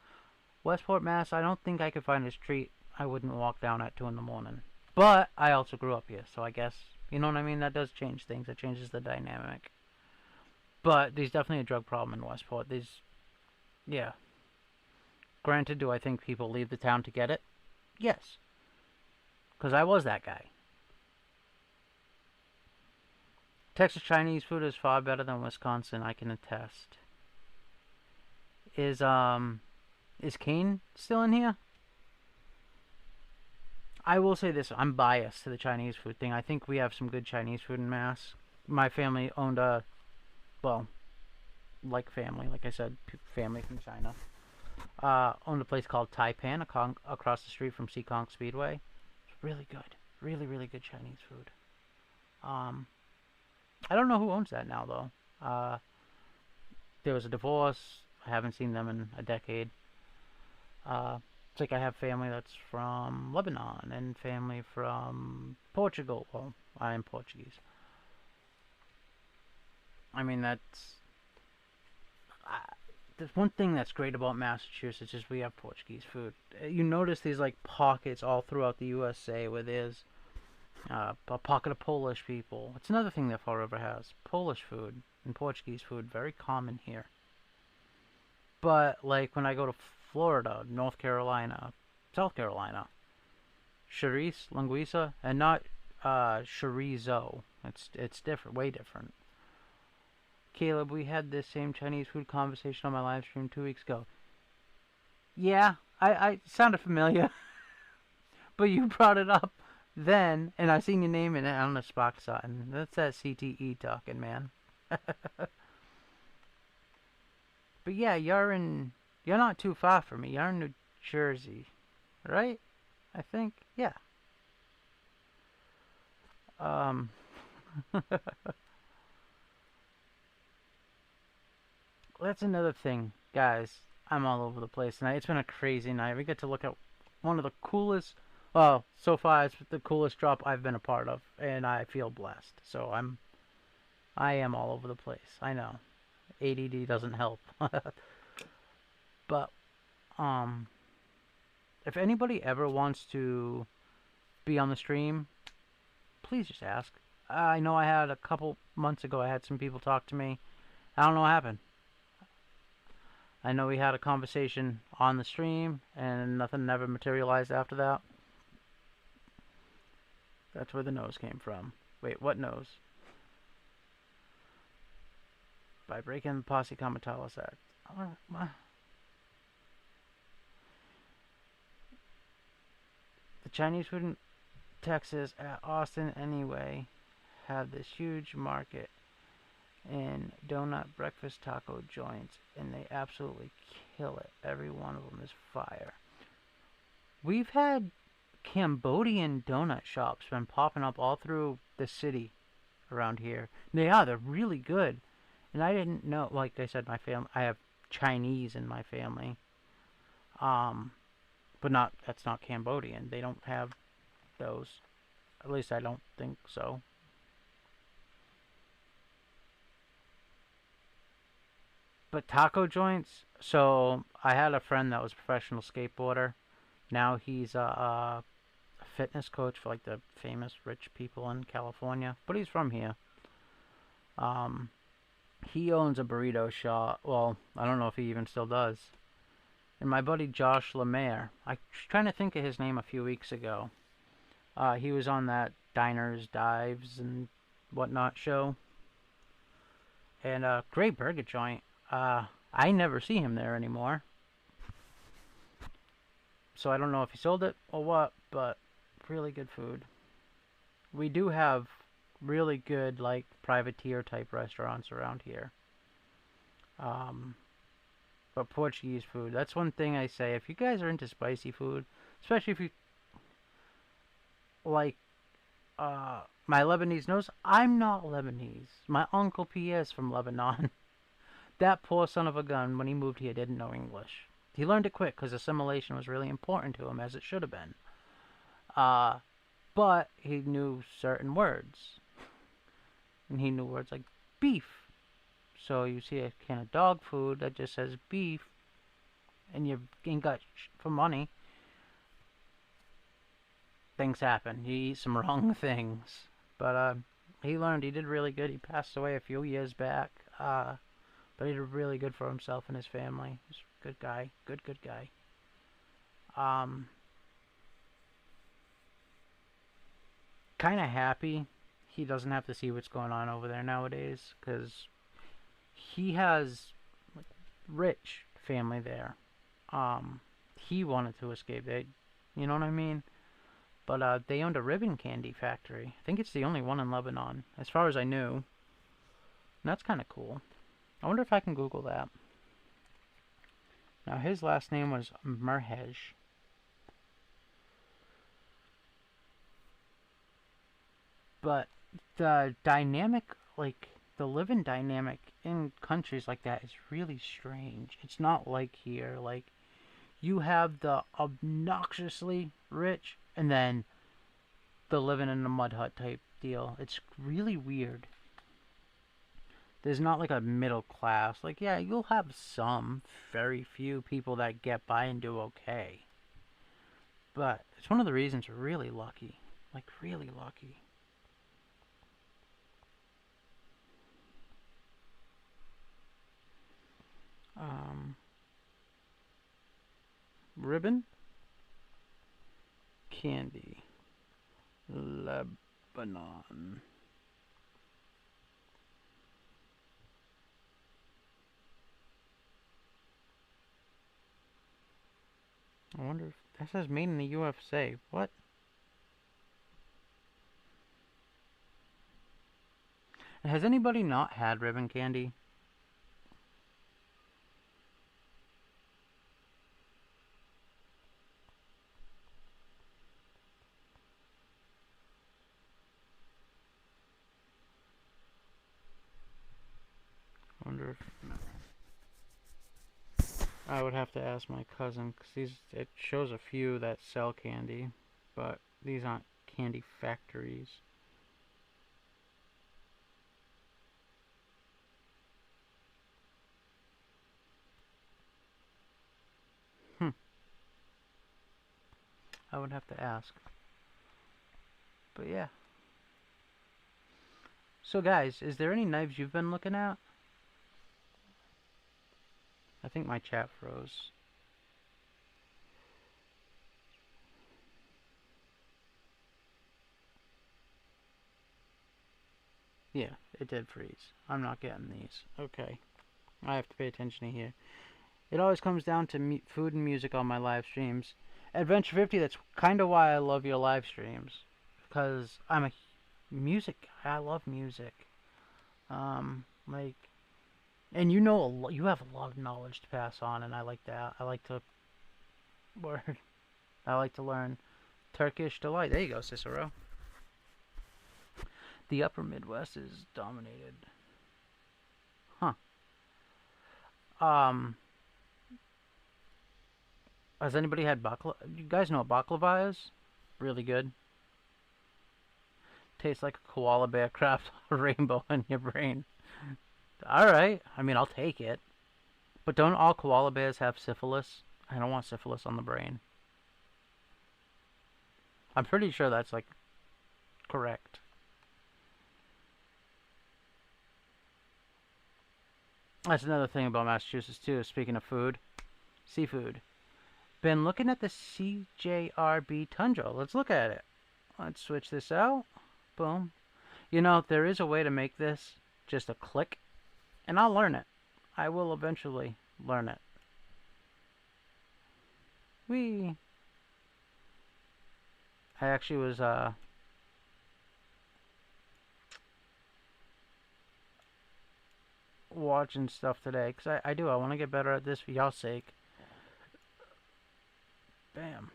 Speaker 1: Westport, Mass, I don't think I could find a street I wouldn't walk down at 2 in the morning. But I also grew up here, so I guess, you know what I mean? That does change things. It changes the dynamic. But there's definitely a drug problem in Westport. Yeah. Granted, do I think people leave the town to get it? Yes. Because I was that guy. Texas Chinese food is far better than Wisconsin, I can attest. Is Is Kane still in here? I will say this, I'm biased to the Chinese food thing. I think we have some good Chinese food in Mass. My family owned a, well, like family, like I said, family from China. Owned a place called Taipan across the street from Seekonk Speedway. It's really good. Really, really good Chinese food. Um, I don't know who owns that now, though. There was a divorce. I haven't seen them in a decade. It's like I have family that's from Lebanon and family from Portugal. Well, I am Portuguese. I mean, there's one thing that's great about Massachusetts is we have Portuguese food. You notice these like pockets all throughout the USA where there's a pocket of Polish people. It's another thing that Fall River has. Polish food and Portuguese food, very common here. But like when I go to Florida, North Carolina, South Carolina, chorizo, linguiça, and not chorizo. It's different, way different. Caleb, we had this same Chinese food conversation on my live stream 2 weeks ago. Yeah, I sounded familiar, but you brought it up then, and I seen your name in it on the Spock sign. That's that CTE talking, man. But yeah, you're not too far from me. You're in New Jersey, right? I think, yeah. Um, that's another thing, guys. I'm all over the place tonight. It's been a crazy night. We get to look at one of the coolest, well, so far it's the coolest drop I've been a part of, and I feel blessed. So I am all over the place. I know. ADD doesn't help. But if anybody ever wants to be on the stream, please just ask. I know I had a couple months ago, I had some people talk to me. I don't know what happened. I know we had a conversation on the stream and nothing ever materialized after that. That's where the nose came from. Wait, what nose? By breaking the Posse Comitatus Act. The Chinese food in Texas at Austin anyway have this huge market and donut breakfast taco joints, and they absolutely kill it. Every one of them is fire. We've had Cambodian donut shops been popping up all through the city around here. They're really good. And I didn't know, like I said, my family, I have Chinese in my family. But that's not Cambodian. They don't have those. At least I don't think so. But taco joints, so I had a friend that was a professional skateboarder. Now he's a fitness coach for like the famous rich people in California, but he's from here. He owns a burrito shop. Well, I don't know if he even still does. And my buddy Josh Lemaire, I was trying to think of his name a few weeks ago. He was on that Diners, Dives, and whatnot show. And great burger joint. I never see him there anymore. So I don't know if he sold it or what, but really good food. We do have really good, like, privateer type restaurants around here. But Portuguese food, that's one thing I say. If you guys are into spicy food, especially if you like my Lebanese knows I'm not Lebanese. My uncle P is from Lebanon. That poor son of a gun, when he moved here, didn't know English. He learned it quick because assimilation was really important to him, as it should have been. But he knew certain words. And he knew words like beef. So you see a can of dog food that just says beef, and you ain't got for money. Things happen. You eat some wrong things. But he learned. He did really good. He passed away a few years back. But he did really good for himself and his family. He's a good guy. Good guy. Kind of happy he doesn't have to see what's going on over there nowadays, because he has rich family there. he wanted to escape. You know what I mean? But they owned a ribbon candy factory. I think it's the only one in Lebanon, as far as I knew. And that's kind of cool. I wonder if I can Google that. Now his last name was Merhej. But the dynamic, like the living dynamic in countries like that is really strange. It's not like here. Like you have the obnoxiously rich and then the living in a mud hut type deal. It's really weird. There's not like a middle class. Like, yeah, you'll have some, very few people that get by and do okay. But it's one of the reasons we're really lucky. Like, really lucky. Ribbon candy. Lebanon. I wonder if that says made in the USA. What? Has anybody not had ribbon candy? I wonder if I would have to ask my cousin because it shows a few that sell candy, but these aren't candy factories. I would have to ask. But yeah. So guys, is there any knives you've been looking at? I think my chat froze. Yeah, it did freeze. I'm not getting these. Okay. I have to pay attention here. It always comes down to food and music on my live streams. Adventure 50, that's kind of why I love your live streams. Because I'm a music guy. I love music. Like, and you know, you have a lot of knowledge to pass on, and I like that. I like to word. I like to learn Turkish delight. There you go, Cicero. The upper Midwest is dominated. Huh. Um, has anybody had baklava? You guys know what baklava is? Really good. Tastes like a koala bear craft a rainbow in your brain. Alright, I mean, I'll take it. But don't all koala bears have syphilis? I don't want syphilis on the brain. I'm pretty sure that's, like, correct. That's another thing about Massachusetts, too, speaking of food. Seafood. Been looking at the CJRB Tundra. Let's look at it. Let's switch this out. Boom. You know, there is a way to make this just a click, and I'll learn it. I will eventually learn it. Whee! I actually was, watching stuff today, because I do. I want to get better at this for y'all's sake. Bam.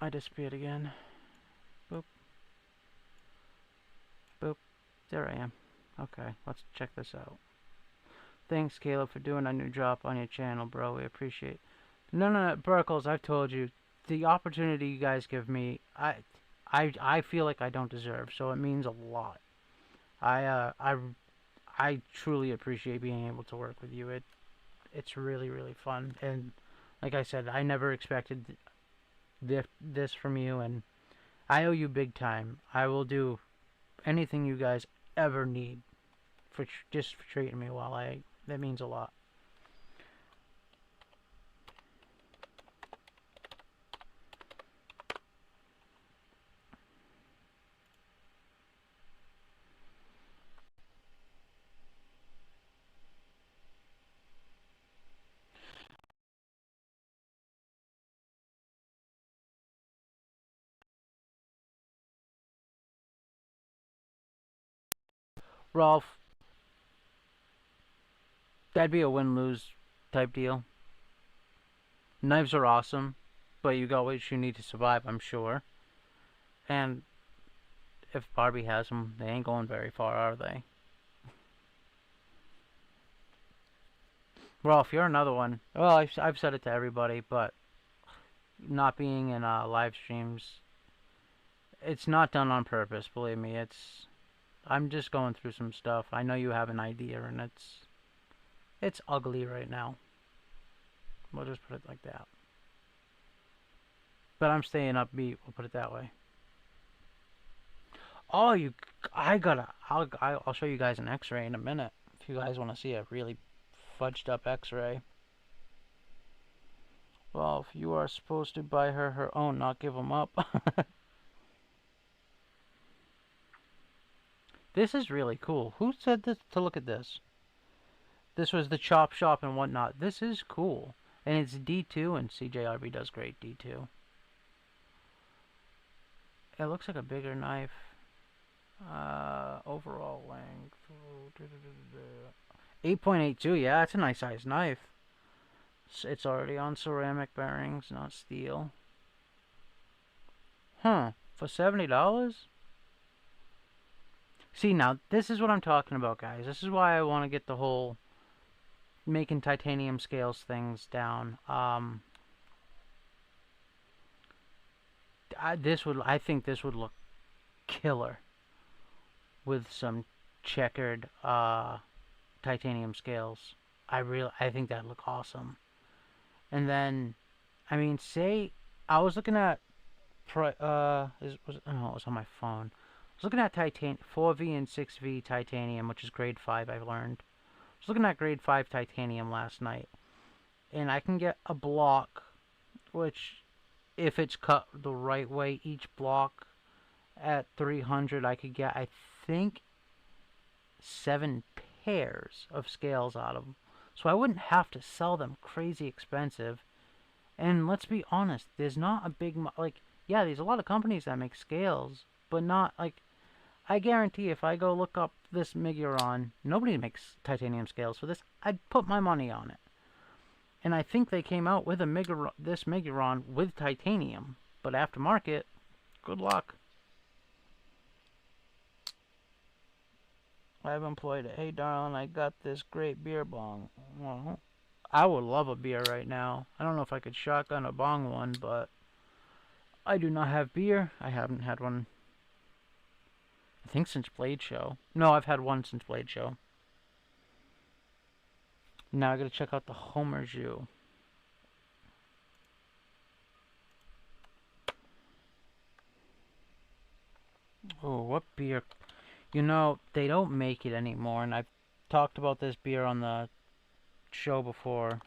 Speaker 1: I disappeared again. Boop. Boop. There I am. Okay, let's check this out. Thanks, Caleb, for doing a new drop on your channel, bro. We appreciate it. No, Buerkles, I've told you, the opportunity you guys give me, I feel like I don't deserve, so it means a lot. I truly appreciate being able to work with you. It's really, really fun, and like I said, I never expected this from you, and I owe you big time. I will do anything you guys ever need for just for treating me well. That means a lot. Rolf, that'd be a win-lose type deal. Knives are awesome, but you got what you need to survive, I'm sure. And if Barbie has them, they ain't going very far, are they? Rolf, you're another one. Well, I've said it to everybody, but not being in live streams, it's not done on purpose. Believe me, I'm just going through some stuff. I know you have an idea, and it's ugly right now. We'll just put it like that. But I'm staying upbeat. We'll put it that way. Oh, I'll show you guys an X-ray in a minute if you guys want to see a really fudged up X-ray. Well, if you are supposed to buy her own, not give them up. This is really cool. Who said this to look at this? This was the chop shop and whatnot. This is cool. And it's D2, and CJRB does great D2. It looks like a bigger knife. Overall length 8.82. Yeah, it's a nice size knife. It's already on ceramic bearings, not steel. Huh? For $70? See, now this is what I'm talking about, guys. This is why I want to get the whole making titanium scales things down. I think this would look killer with some checkered titanium scales. I think that'd look awesome. And then, I mean, say I was looking at it was on my phone. I was looking at 4V and 6V titanium, which is grade 5. I've learned. I was looking at grade 5 titanium last night, and I can get a block, which, if it's cut the right way, each block at 300, I could get, I think, 7 pairs of scales out of them. So I wouldn't have to sell them crazy expensive. And let's be honest, there's not a big, yeah, there's a lot of companies that make scales, but not, I guarantee if I go look up this Miguron, nobody makes titanium scales for this. I'd put my money on it. And I think they came out with this Miguron with titanium, but aftermarket, good luck. I haven't played it. Hey, darling, I got this great beer bong. Well, I would love a beer right now. I don't know if I could shotgun a bong one, but I do not have beer. I haven't had one, I think, since Blade Show. No, I've had one since Blade Show. Now I gotta check out the Homer Jew. Oh, what beer? You know, they don't make it anymore, and I've talked about this beer on the show before.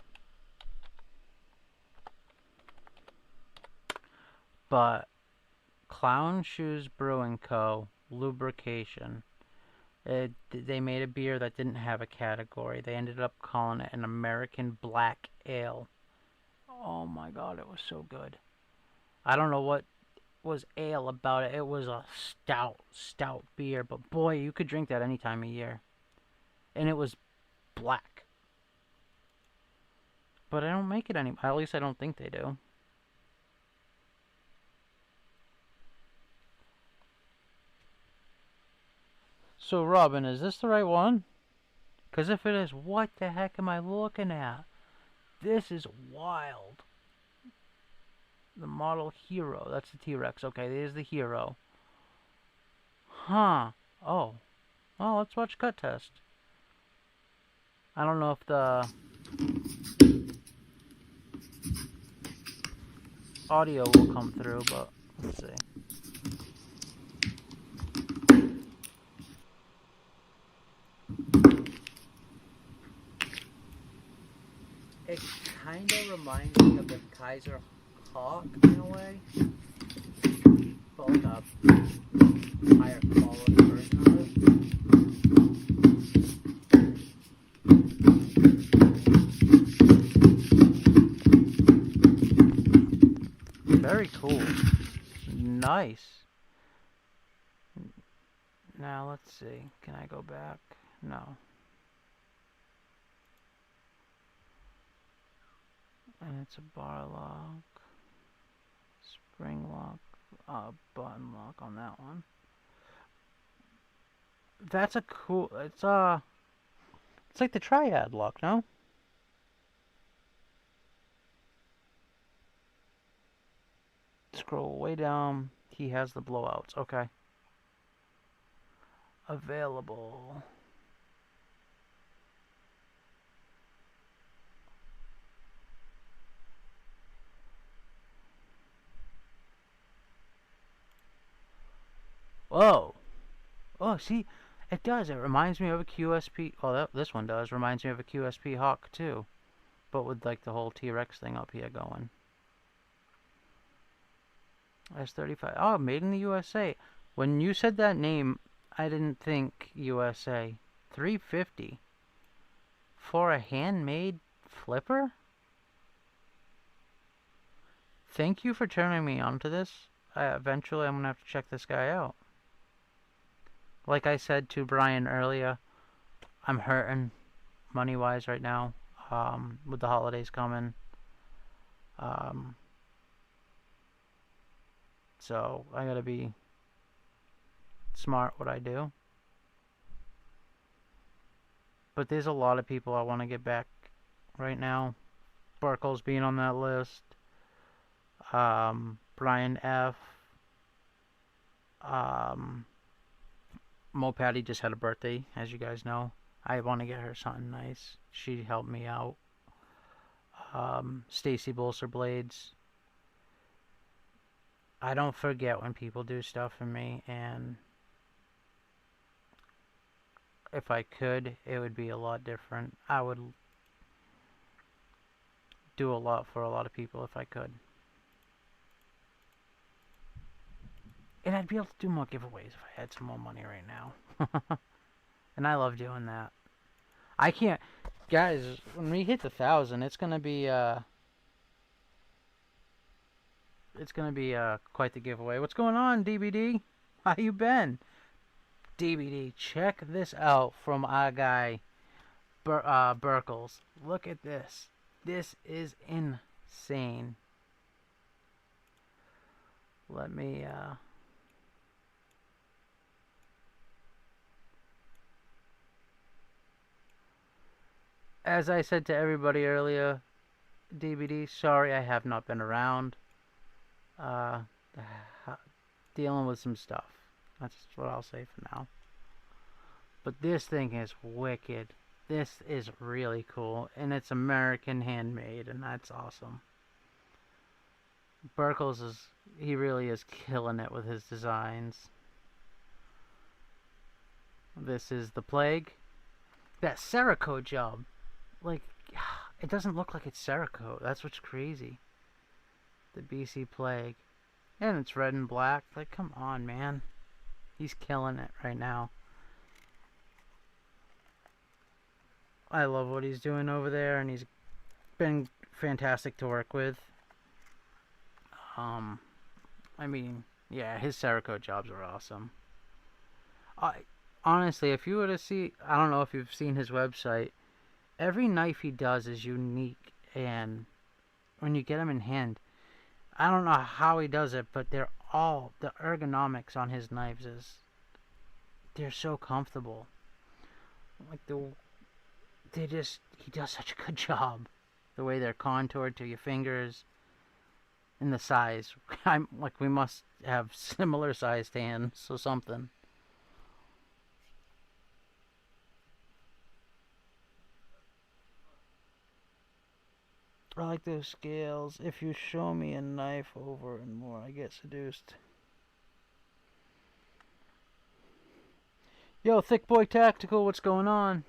Speaker 1: But Clown Shoes Brewing Co. Lubrication. They made a beer that didn't have a category. They ended up calling it an American Black Ale. Oh my god, it was so good. I don't know what was ale about it. It was a stout beer, but boy, you could drink that any time of year. And it was black. But I don't make it anymore. At least I don't think they do. So, Robin, is this the right one? Because if it is, what the heck am I looking at? This is wild. The model Hero. That's the T-Rex. Okay, there's the Hero. Huh. Oh. Oh, let's watch cut test. I don't know if the audio will come through, but let's see. It kind of reminds me of the Kaiser Hawk in a way, but like a higher quality version of it. Very cool. Nice. Now let's see. Can I go back? No. And it's a bar lock, spring lock, button lock on that one. That's a cool. It's like the triad lock, no? Scroll way down. He has the blowouts. Okay. Available. Whoa. Oh, see, it does. It reminds me of a QSP. Well, this one does. Reminds me of a QSP Hawk too, but with like the whole T-Rex thing up here going. S35. Oh, made in the USA. When you said that name, I didn't think USA. 350 for a handmade flipper? Thank you for turning me on to this. Eventually, I'm gonna have to check this guy out. Like I said to Brian earlier, I'm hurting money-wise right now. With the holidays coming. Um, so I gotta be smart what I do. But there's a lot of people I want to get back right now. Buerkles being on that list. Brian F. Mo Patty just had a birthday, as you guys know. I want to get her something nice. She helped me out. Stacy Bolster Blades. I don't forget when people do stuff for me, and if I could, it would be a lot different. I would do a lot for a lot of people if I could. And I'd be able to do more giveaways if I had some more money right now. And I love doing that. I can't... Guys, when we hit the 1,000, it's gonna be, quite the giveaway. What's going on, DBD? How you been? DBD, check this out from our guy, Buerkles. Look at this. This is insane. Let me, as I said to everybody earlier, DBD, sorry I have not been around. Uh, dealing with some stuff. That's what I'll say for now. But this thing is wicked. This is really cool. And it's American handmade, and that's awesome. Buerkles he really is killing it with his designs. This is the Plague. That Cerakote job. Like, it doesn't look like it's Cerakote. That's what's crazy. The BC Plague. And it's red and black. Like, come on, man. He's killing it right now. I love what he's doing over there, and he's been fantastic to work with. I mean, yeah, his Cerakote jobs are awesome. Honestly, if you were to see, I don't know if you've seen his website, every knife he does is unique, and when you get them in hand, I don't know how he does it, but the ergonomics on his knives they're so comfortable. Like he does such a good job. The way they're contoured to your fingers, and the size. I'm like, we must have similar sized hands or something. I like those scales. If you show me a knife over and more, I get seduced. Yo, Thick Boy Tactical, what's going on?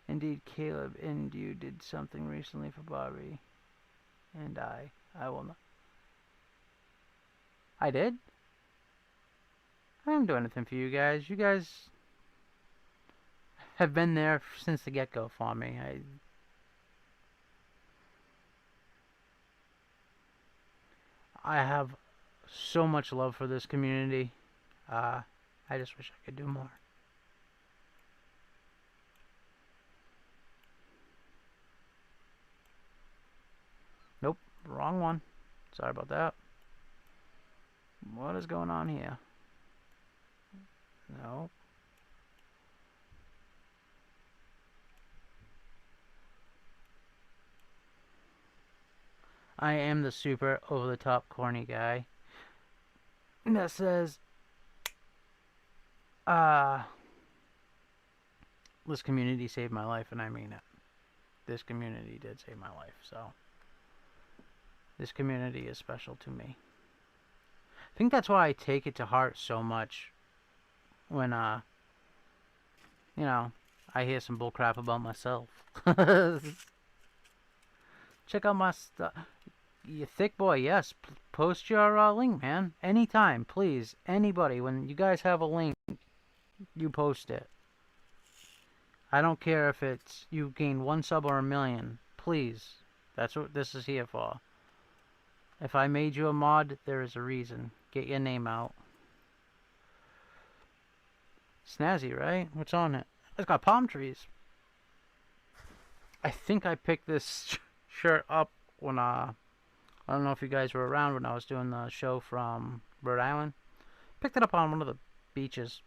Speaker 1: Indeed, Caleb, and you did something recently for Bobby. And I will not. I did? I didn't do anything for you guys. You guys have been there since the get-go for me. I have so much love for this community. I just wish I could do more. Nope, wrong one. Sorry about that. What is going on here? No. I am the super over-the-top corny guy that says, this community saved my life, and I mean it. This community did save my life, so this community is special to me. I think that's why I take it to heart so much when, you know, I hear some bullcrap about myself. Check out my stuff. You thick boy, yes. Post your link, man. Anytime, please. Anybody, when you guys have a link, you post it. I don't care if it's you gain 1 sub or 1,000,000. Please. That's what this is here for. If I made you a mod, there is a reason. Get your name out. Snazzy, right? What's on it? It's got palm trees. I think I picked this shirt up when I don't know if you guys were around when I was doing the show from Rhode Island. Picked it up on one of the beaches.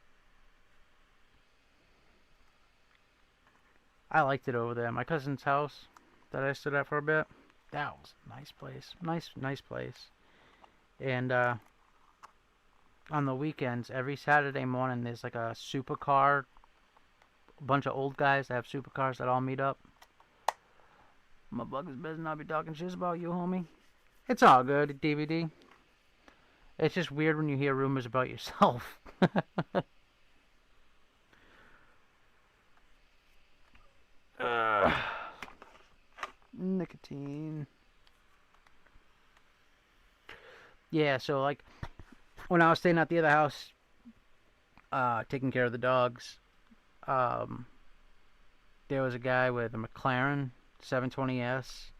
Speaker 1: I liked it over there. My cousin's house that I stood at for a bit. That was a nice place. Nice place. And on the weekends, every Saturday morning, there's like a supercar. A bunch of old guys that have supercars that all meet up. My buggers better not be talking shit about you, homie. It's all good, DVD. It's just weird when you hear rumors about yourself. Nicotine. Yeah, so like when I was staying at the other house, taking care of the dogs, there was a guy with a McLaren 720S.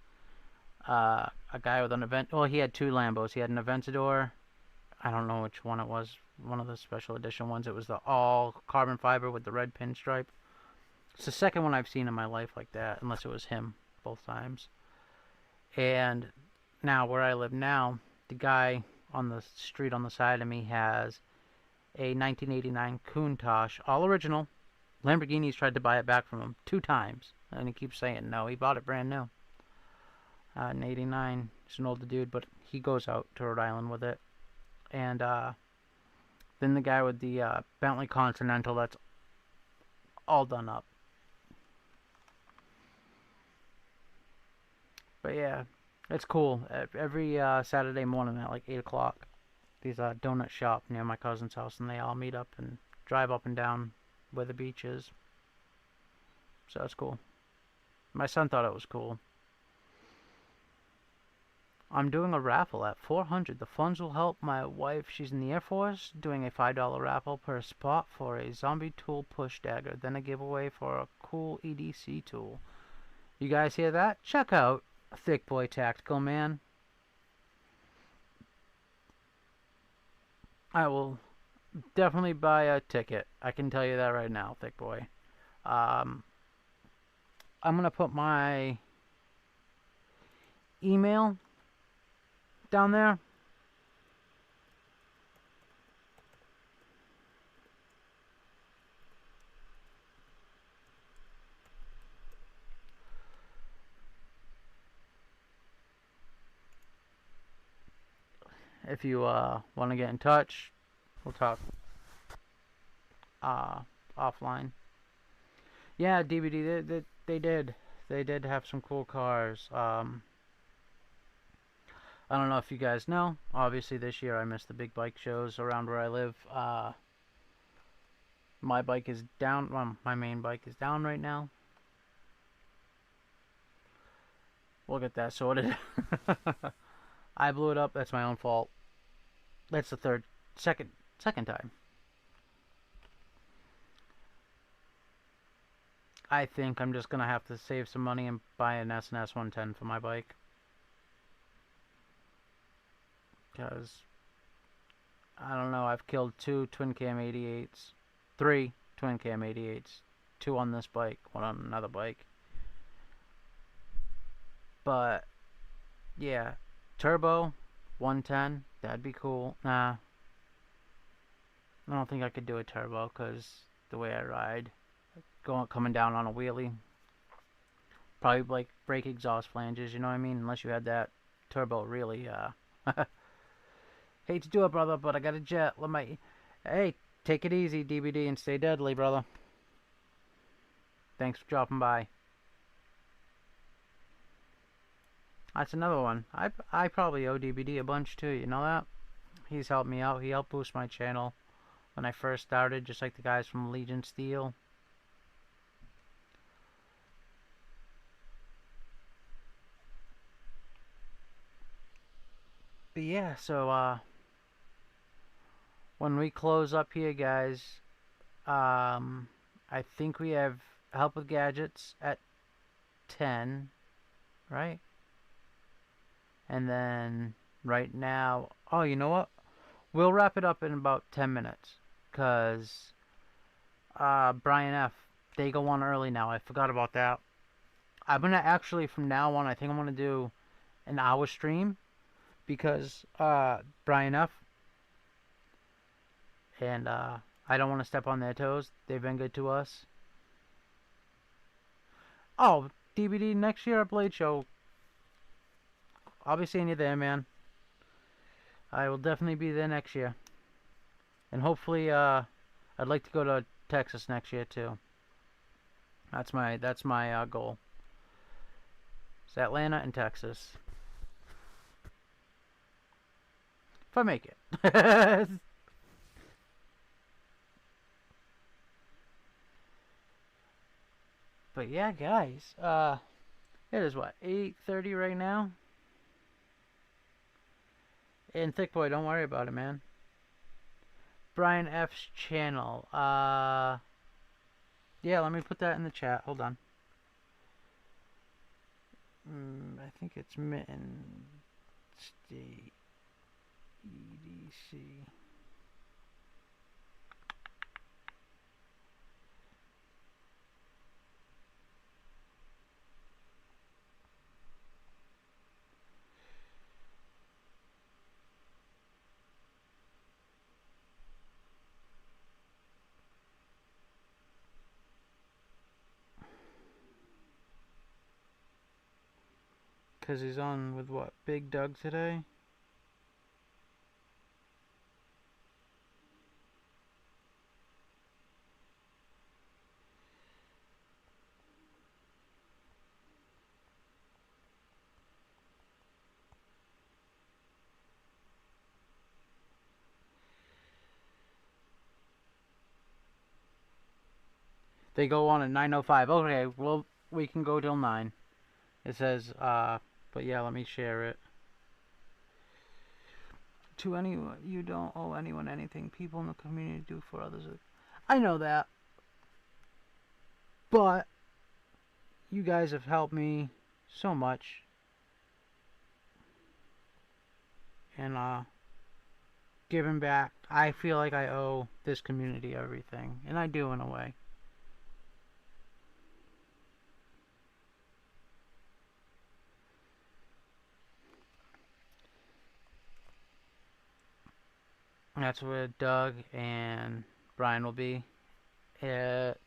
Speaker 1: A guy with an event. Well, he had 2 Lambos. He had an Aventador. I don't know which one it was. One of the special edition ones. It was the all carbon fiber with the red pinstripe. It's the second one I've seen in my life like that, unless it was him both times. And now where I live now, the guy on the street on the side of me has a 1989 Countach, all original. Lamborghini's tried to buy it back from him 2 times, and he keeps saying no. He bought it brand new. In '89, he's an older dude, but he goes out to Rhode Island with it. And then the guy with the Bentley Continental that's all done up. But yeah, it's cool. Every Saturday morning at like 8 o'clock, there's a donut shop near my cousin's house, and they all meet up and drive up and down where the beach is. So that's cool. My son thought it was cool. I'm doing a raffle at 400. The funds will help my wife. She's in the Air Force. Doing a $5 raffle per spot for a zombie tool push dagger. Then a giveaway for a cool EDC tool. You guys hear that? Check out Thick Boy Tactical, man. I will definitely buy a ticket. I can tell you that right now, Thick Boy. I'm going to put my email down there. If you want to get in touch, we'll talk offline. Yeah, DVD, they did have some cool cars. I don't know if you guys know. Obviously, this year I missed the big bike shows around where I live. My bike is down. Well, my main bike is down right now. We'll get that sorted. I blew it up. That's my own fault. That's the second time. I think I'm just gonna have to save some money and buy an S&S 110 for my bike. Because I don't know, I've killed 2 twin cam 88s, 3 twin cam 88s, 2 on this bike, 1 on another bike. But yeah, turbo 110, that'd be cool. Nah, I don't think I could do a turbo because the way I ride, coming down on a wheelie, probably like break exhaust flanges. You know what I mean? Unless you had that turbo really. Hate to do it, brother, but I got a jet. Hey, take it easy, DBD, and stay deadly, brother. Thanks for dropping by. That's another one. I probably owe DBD a bunch too. You know that? He's helped me out. He helped boost my channel when I first started, just like the guys from Legion Steel. But yeah, so when we close up here, guys, I think we have help with gadgets at 10, right? And then right now, oh, you know what? We'll wrap it up in about 10 minutes, cause Brian F, they go on early now. I forgot about that. I'm gonna actually, from now on, I think I'm gonna do an hour stream, because Brian F, and I don't want to step on their toes. They've been good to us. Oh, DBD next year at Blade Show. I'll be seeing you there, man. I will definitely be there next year. And hopefully, I'd like to go to Texas next year too. That's my goal. It's Atlanta and Texas. If I make it. But yeah, guys, it is what, 8:30 right now? And Thick Boy, don't worry about it, man. Brian F's channel. Yeah, let me put that in the chat. Hold on. I think it's Mitten State EDC. Because he's on with what? Big Doug today? They go on at 9:05. Okay, well, we can go till 9. It says, but yeah, let me share it. To anyone, you don't owe anyone anything. People in the community do for others. I know that. But you guys have helped me so much. And giving back, I feel like I owe this community everything. And I do in a way. And that's where Doug and Brian will be at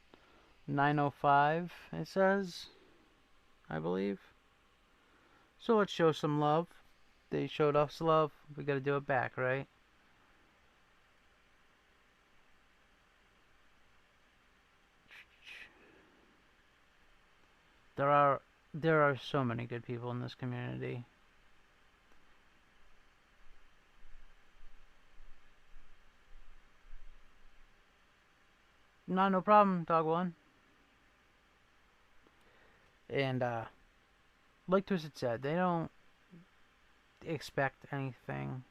Speaker 1: 9:05, it says, I believe. So let's show some love. They showed us love. We gotta do it back, right? There are so many good people in this community. No problem, Dog One. And like Twisted said, they don't expect anything,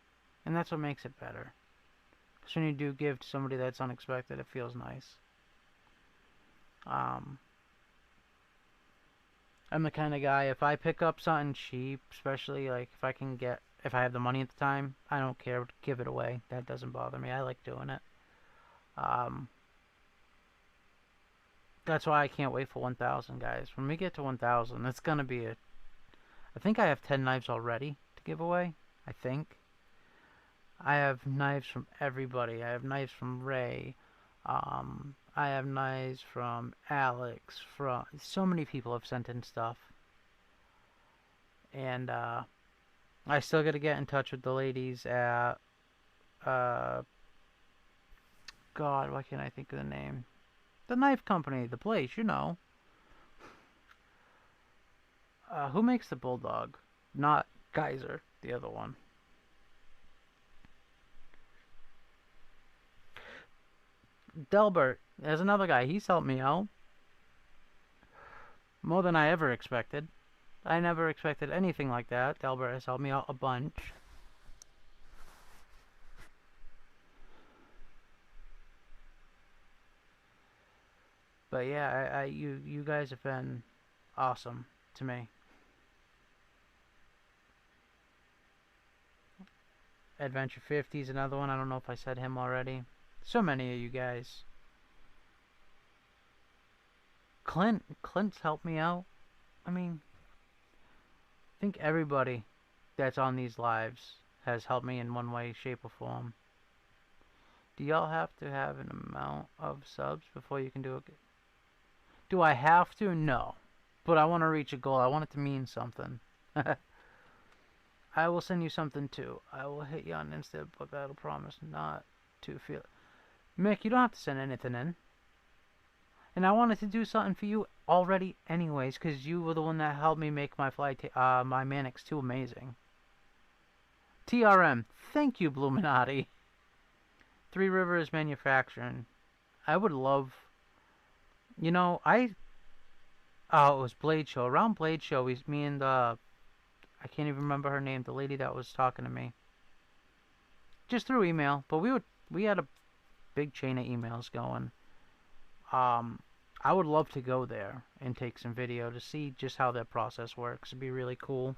Speaker 1: and that's what makes it better. Because when you do give to somebody that's unexpected, it feels nice. I'm the kind of guy, if I pick up something cheap, especially like if I have the money at the time, I don't care to give it away. That doesn't bother me. I like doing it. Um, that's why I can't wait for 1,000, guys. When we get to 1,000, it's gonna be a. I think I have 10 knives already to give away. I think. I have knives from everybody. I have knives from Ray. I have knives from Alex. From so many people have sent in stuff, and I still got to get in touch with the ladies at uh, God, why can't I think of the name? The knife company, the place, you know. Who makes the Bulldog? Not Geyser, the other one. Delbert, there's another guy. He's helped me out more than I ever expected. I never expected anything like that. Delbert has helped me out a bunch. But yeah, you guys have been awesome to me. Adventure 50 is another one. I don't know if I said him already. So many of you guys. Clint's helped me out. I mean, I think everybody that's on these lives has helped me in one way, shape, or form. Do y'all have to have an amount of subs before you can do it? Do I have to? No. But I want to reach a goal. I want it to mean something. I will send you something too. I will hit you on Insta, but that'll promise not to feel. Mick, you don't have to send anything in. And I wanted to do something for you already anyways, because you were the one that helped me make my my Manix 2 amazing. TRM, thank you, Bluminati. Three Rivers Manufacturing. I would love, you know, oh, it was Blade Show. Around Blade Show, me and I can't even remember her name, the lady that was talking to me. Just through email, but we had a big chain of emails going. I would love to go there and take some video to see just how that process works. It'd be really cool.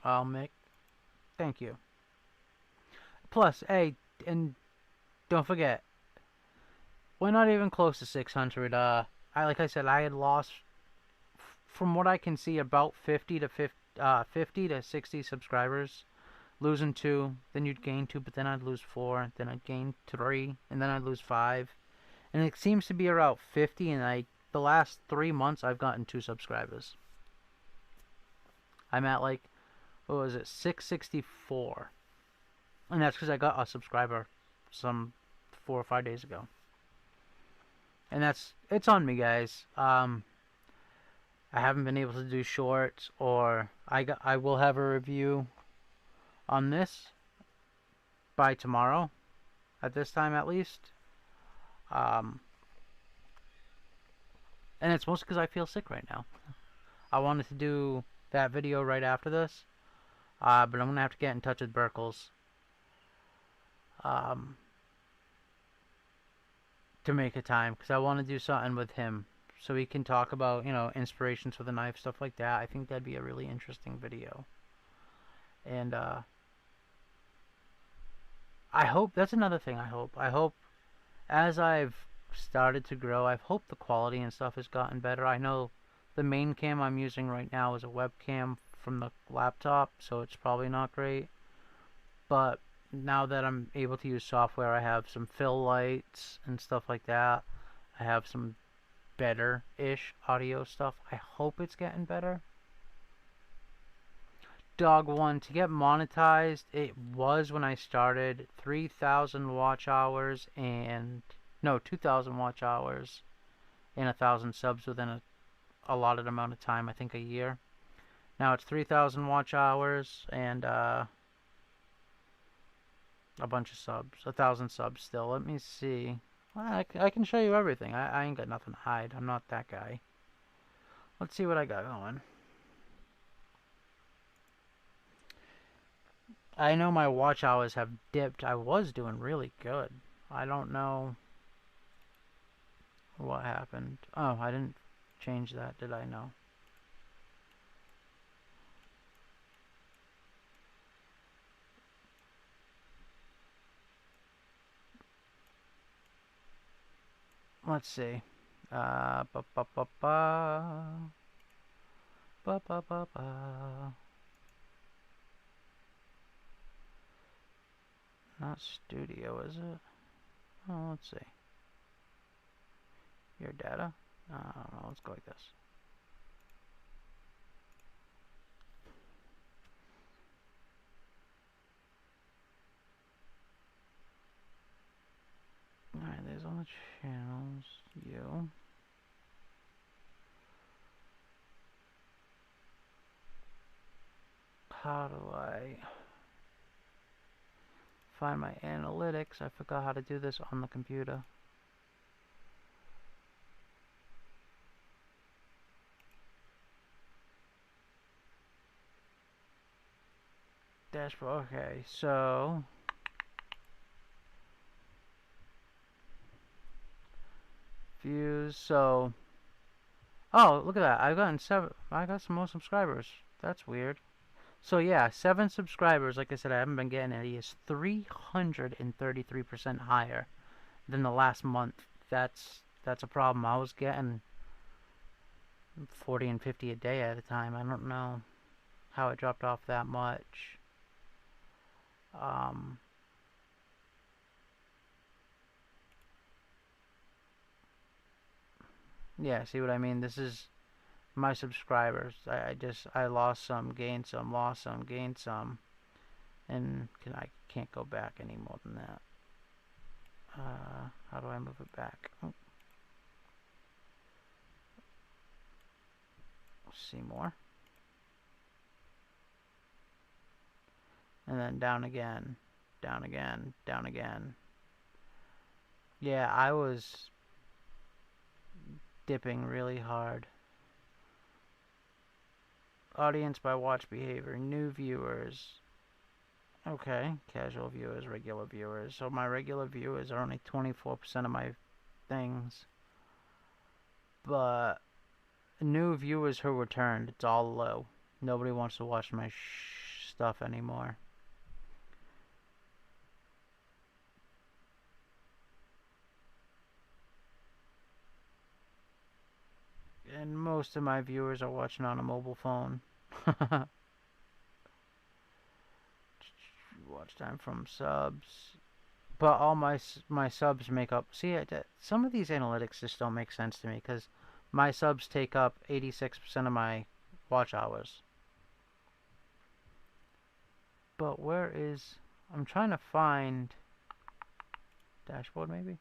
Speaker 1: Mick, thank you. Plus, hey, and don't forget, we're not even close to 600. Like I said, I had lost, from what I can see, about 50 to 60 subscribers. Losing 2, then you'd gain 2, but then I'd lose 4, then I'd gain 3, and then I'd lose 5. And it seems to be around 50, and the last 3 months I've gotten 2 subscribers. I'm at like, what was it, 664. And that's because I got a subscriber some 4 or 5 days ago. And it's on me, guys. I haven't been able to do shorts, or I will have a review on this by tomorrow, at this time at least. And it's mostly because I feel sick right now. I wanted to do that video right after this, but I'm going to have to get in touch with Buerkles to make a time, because I want to do something with him so we can talk about, you know, inspirations for the knife, stuff like that. I think that'd be a really interesting video. And I hope, that's another thing I hope as I've started to grow, I hope the quality and stuff has gotten better. I know the main cam I'm using right now is a webcam from the laptop, so it's probably not great. But now that I'm able to use software, I have some fill lights and stuff like that. I have some better-ish audio stuff. I hope it's getting better. Dog One, to get monetized, it was when I started 3,000 watch hours and no, 2,000 watch hours and 1,000 subs within a allotted amount of time, I think a year. Now it's 3,000 watch hours and a bunch of subs, 1,000 subs still. Let me see. Well, I can show you everything. I ain't got nothing to hide. I'm not that guy. Let's see what I got going. I know my watch hours have dipped. I was doing really good. I don't know. What happened? Oh, I didn't change that, did I? No. Let's see. Ba ba ba ba. Ba ba ba ba. Not studio, is it? Oh, let's see. Your data? I don't know. Let's go like this. Alright, there's all the channels. You. How do I find my analytics? I forgot how to do this on the computer. Dashboard. Okay, so views. So, oh, look at that! I've gotten 7. I got some more subscribers. That's weird. So yeah, 7 subscribers. Like I said, I haven't been getting any. Is 333% higher than the last month. That's a problem. I was getting 40 and 50 a day at a time. I don't know how it dropped off that much. Yeah, see what I mean? This is my subscribers. I lost some, gained some, lost some, gained some, and I can't go back any more than that. How do I move it back? Oh. See more. And then down again, down again, down again. Yeah, I was dipping really hard. Audience by watch behavior, new viewers. Okay, casual viewers, regular viewers. So my regular viewers are only 24% of my things. But new viewers who returned, it's all low. Nobody wants to watch my stuff anymore. And most of my viewers are watching on a mobile phone. Watch time from subs. But all my subs make up. See, some of these analytics just don't make sense to me because my subs take up 86% of my watch hours. But where is... I'm trying to find... Dashboard, maybe?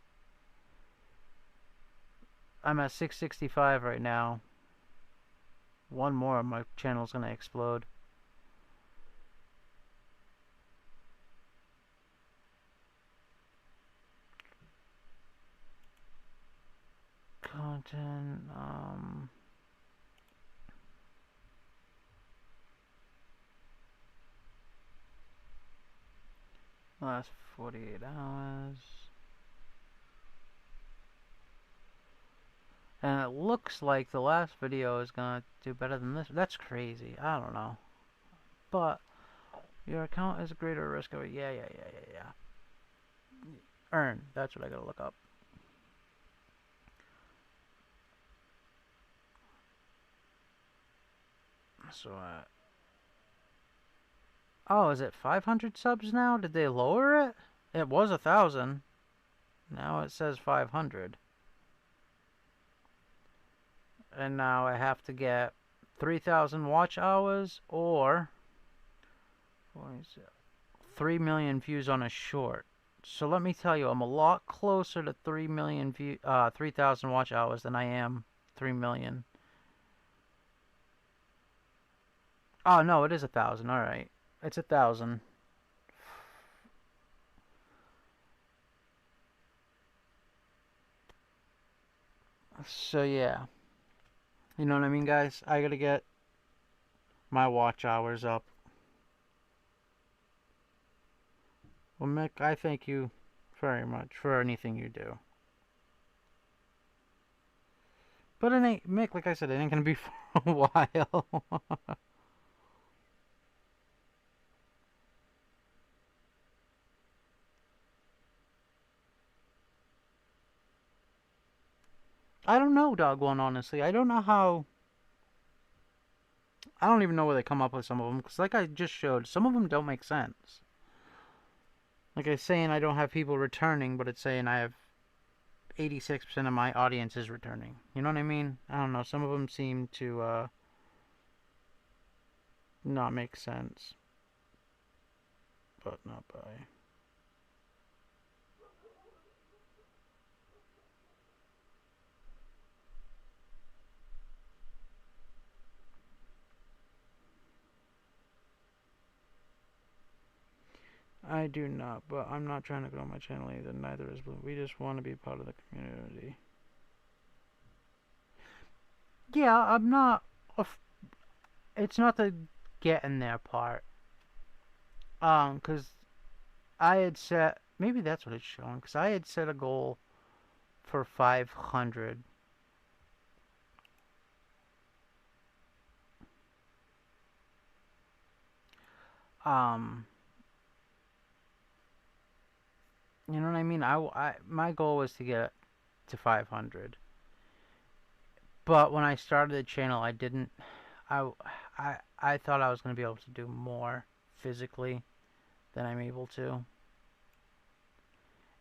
Speaker 1: I'm at 665 right now. One more, my channel's gonna explode. Content, last 48 hours. And it looks like the last video is gonna do better than this. That's crazy. I don't know. But your account is a greater risk of it. Yeah. Earn. That's what I gotta look up. So, oh, is it 500 subs now? Did they lower it? It was 1,000. Now it says 500. And now I have to get 3,000 watch hours or 3 million views on a short. So let me tell you, I'm a lot closer to 3,000 watch hours than I am 3 million. Oh no, it is 1,000. All right, it's 1,000. So yeah, you know what I mean, guys. I gotta get my watch hours up. Well, Mick, I thank you very much for anything you do. But it ain't, Mick, like I said, it ain't gonna be for a while. I don't know, dog one, honestly. I don't know how. I don't even know where they come up with some of them, because like I just showed, some of them don't make sense. Like it's saying I don't have people returning, but it's saying I have 86% of my audience is returning. You know what I mean? I don't know. Some of them seem to not make sense, but not by. I do not, but I'm not trying to grow my channel either. Neither is Blue. We just want to be part of the community. Yeah, I'm not. It's not the getting there part. Cause I had set, maybe that's what it's showing. Cause I had set a goal for 500. Um, you know what I mean? My goal was to get to 500. But when I started the channel, I didn't. I thought I was gonna be able to do more physically than I'm able to,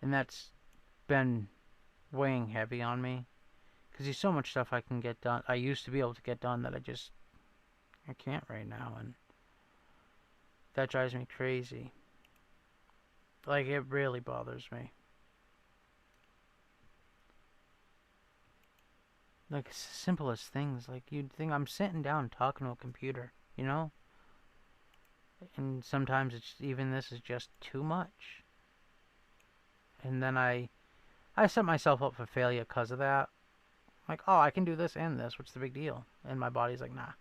Speaker 1: and that's been weighing heavy on me. Cause there's so much stuff I can get done. I used to be able to get done that I can't right now, and that drives me crazy. Like it really bothers me. Like it's the simplest things. Like you'd think I'm sitting down talking to a computer, you know? And sometimes it's even this is just too much. And then I set myself up for failure because of that. Like, oh, I can do this and this. What's the big deal? And my body's like, nah.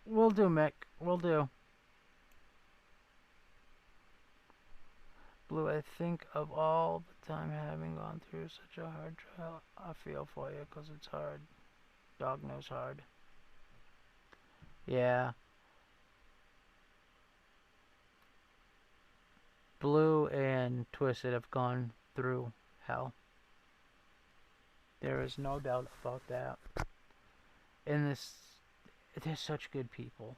Speaker 1: We'll do, Mick. We'll do. Blue, I think of all the time having gone through such a hard trial, I feel for you because it's hard. Dog knows hard. Yeah. Blue and Twisted have gone through hell. There is no doubt about that. And they're such good people.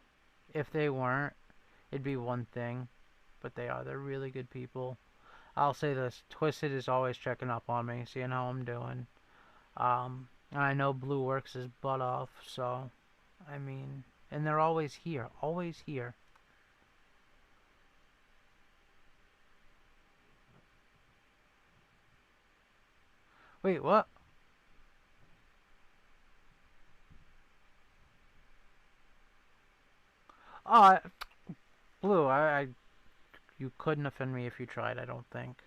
Speaker 1: If they weren't, it'd be one thing. But they are. They're really good people. I'll say this: Twisted is always checking up on me, seeing how I'm doing. And I know Blue works his butt off, so I mean, and they're always here, always here. Wait, what? Oh, Blue, you couldn't offend me if you tried. I don't think.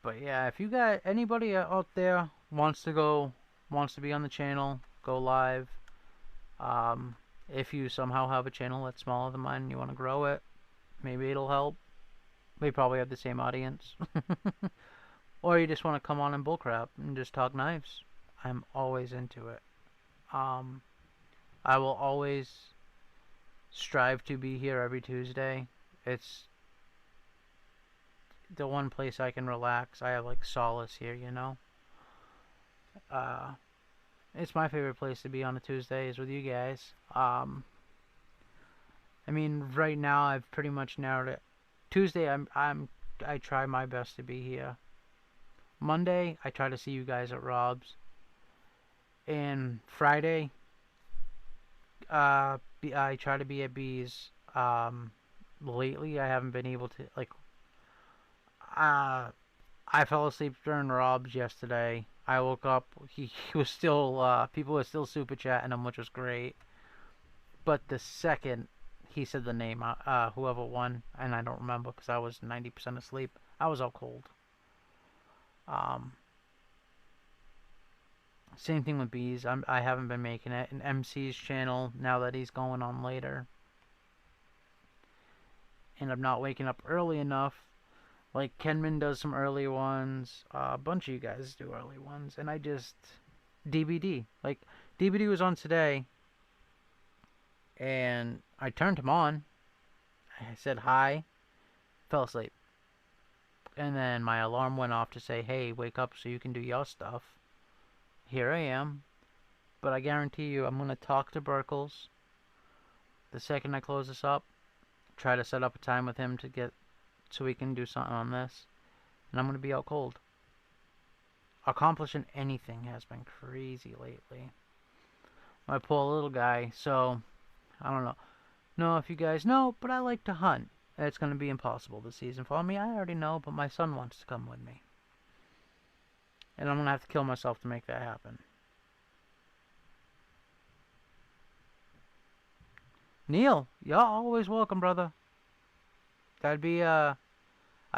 Speaker 1: But yeah, if you got anybody out there wants to be on the channel, go live. Um, if you somehow have a channel that's smaller than mine and you want to grow it, maybe it'll help. We probably have the same audience. Or you just want to come on and bullcrap and just talk knives. I'm always into it. Um, I will always strive to be here every Tuesday. It's the one place I can relax. I have like solace here, you know. Uh, it's my favorite place to be on a Tuesday is with you guys. I mean, right now I've pretty much narrowed it. Tuesday, I try my best to be here. Monday, I try to see you guys at Rob's, and Friday, I try to be at B's. Lately, I haven't been able to like. Uh, I fell asleep during Rob's yesterday. I woke up. He was still. People were still super chatting him, which was great. But the second he said the name, whoever won, and I don't remember because I was 90% asleep. I was out cold. Um, Same thing with bees. I haven't been making it. And MC's channel, now that he's going on later. And I'm not waking up early enough. Like Kenman does some early ones. A bunch of you guys do early ones. And I just... DBD. Like, DBD was on today. And I turned him on. I said hi. Fell asleep. And then my alarm went off to say, hey, wake up so you can do your stuff. Here I am. But I guarantee you, I'm going to talk to Buerkles the second I close this up. Try to set up a time with him to get so we can do something on this. And I'm going to be out cold. Accomplishing anything has been crazy lately. My poor little guy. So, I don't know if you guys know, but I like to hunt. It's going to be impossible this season for me. I already know, but my son wants to come with me. And I'm going to have to kill myself to make that happen. Neil, you're always welcome, brother. I'd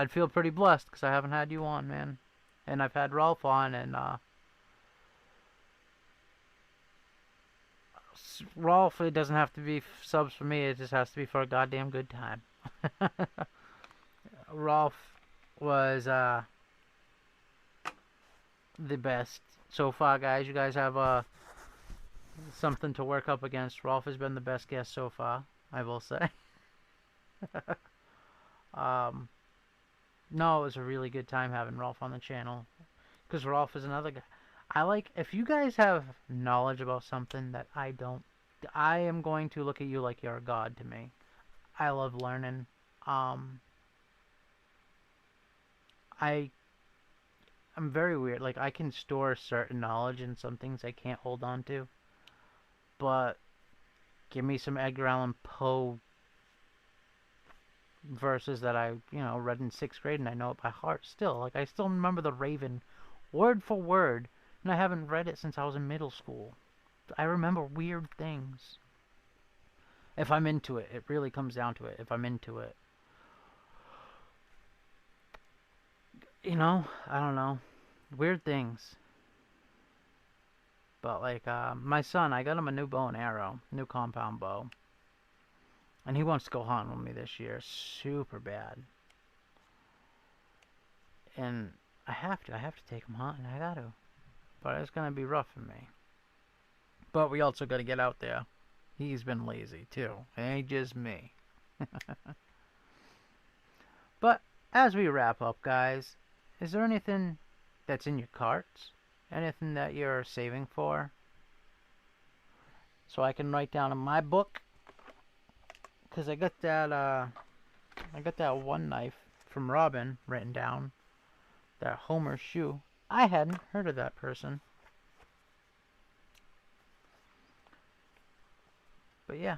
Speaker 1: feel pretty blessed because I haven't had you on, man. And I've had Rolf on, and Rolf, it doesn't have to be subs for me. It just has to be for a goddamn good time. Rolf was the best so far, guys. You guys have something to work up against. Rolf has been the best guest so far, I will say. No, it was a really good time having Rolf on the channel. Because Rolf is another guy. If you guys have knowledge about something that I don't, I am going to look at you like you're a god to me. I love learning. I'm very weird. Like, I can store certain knowledge and some things I can't hold on to. But give me some Edgar Allan Poe verses that I, read in 6th grade and I know it by heart still. Like, I still remember The Raven word for word, and I haven't read it since I was in middle school. I remember weird things. If I'm into it, it really comes down to it. If I'm into it. I don't know. Weird things. But, like, my son, I got him a new bow and arrow. New compound bow. And he wants to go hunt with me this year. Super bad. And I have to take him hunting. I got to. But it's going to be rough for me. But we also got to get out there. He's been lazy, too. It ain't just me. But, as we wrap up, guys, is there anything that's in your carts? Anything that you're saving for? So I can write down in my book. Because I got that one knife from Robin written down. That Homer shoe. I hadn't heard of that person. But yeah,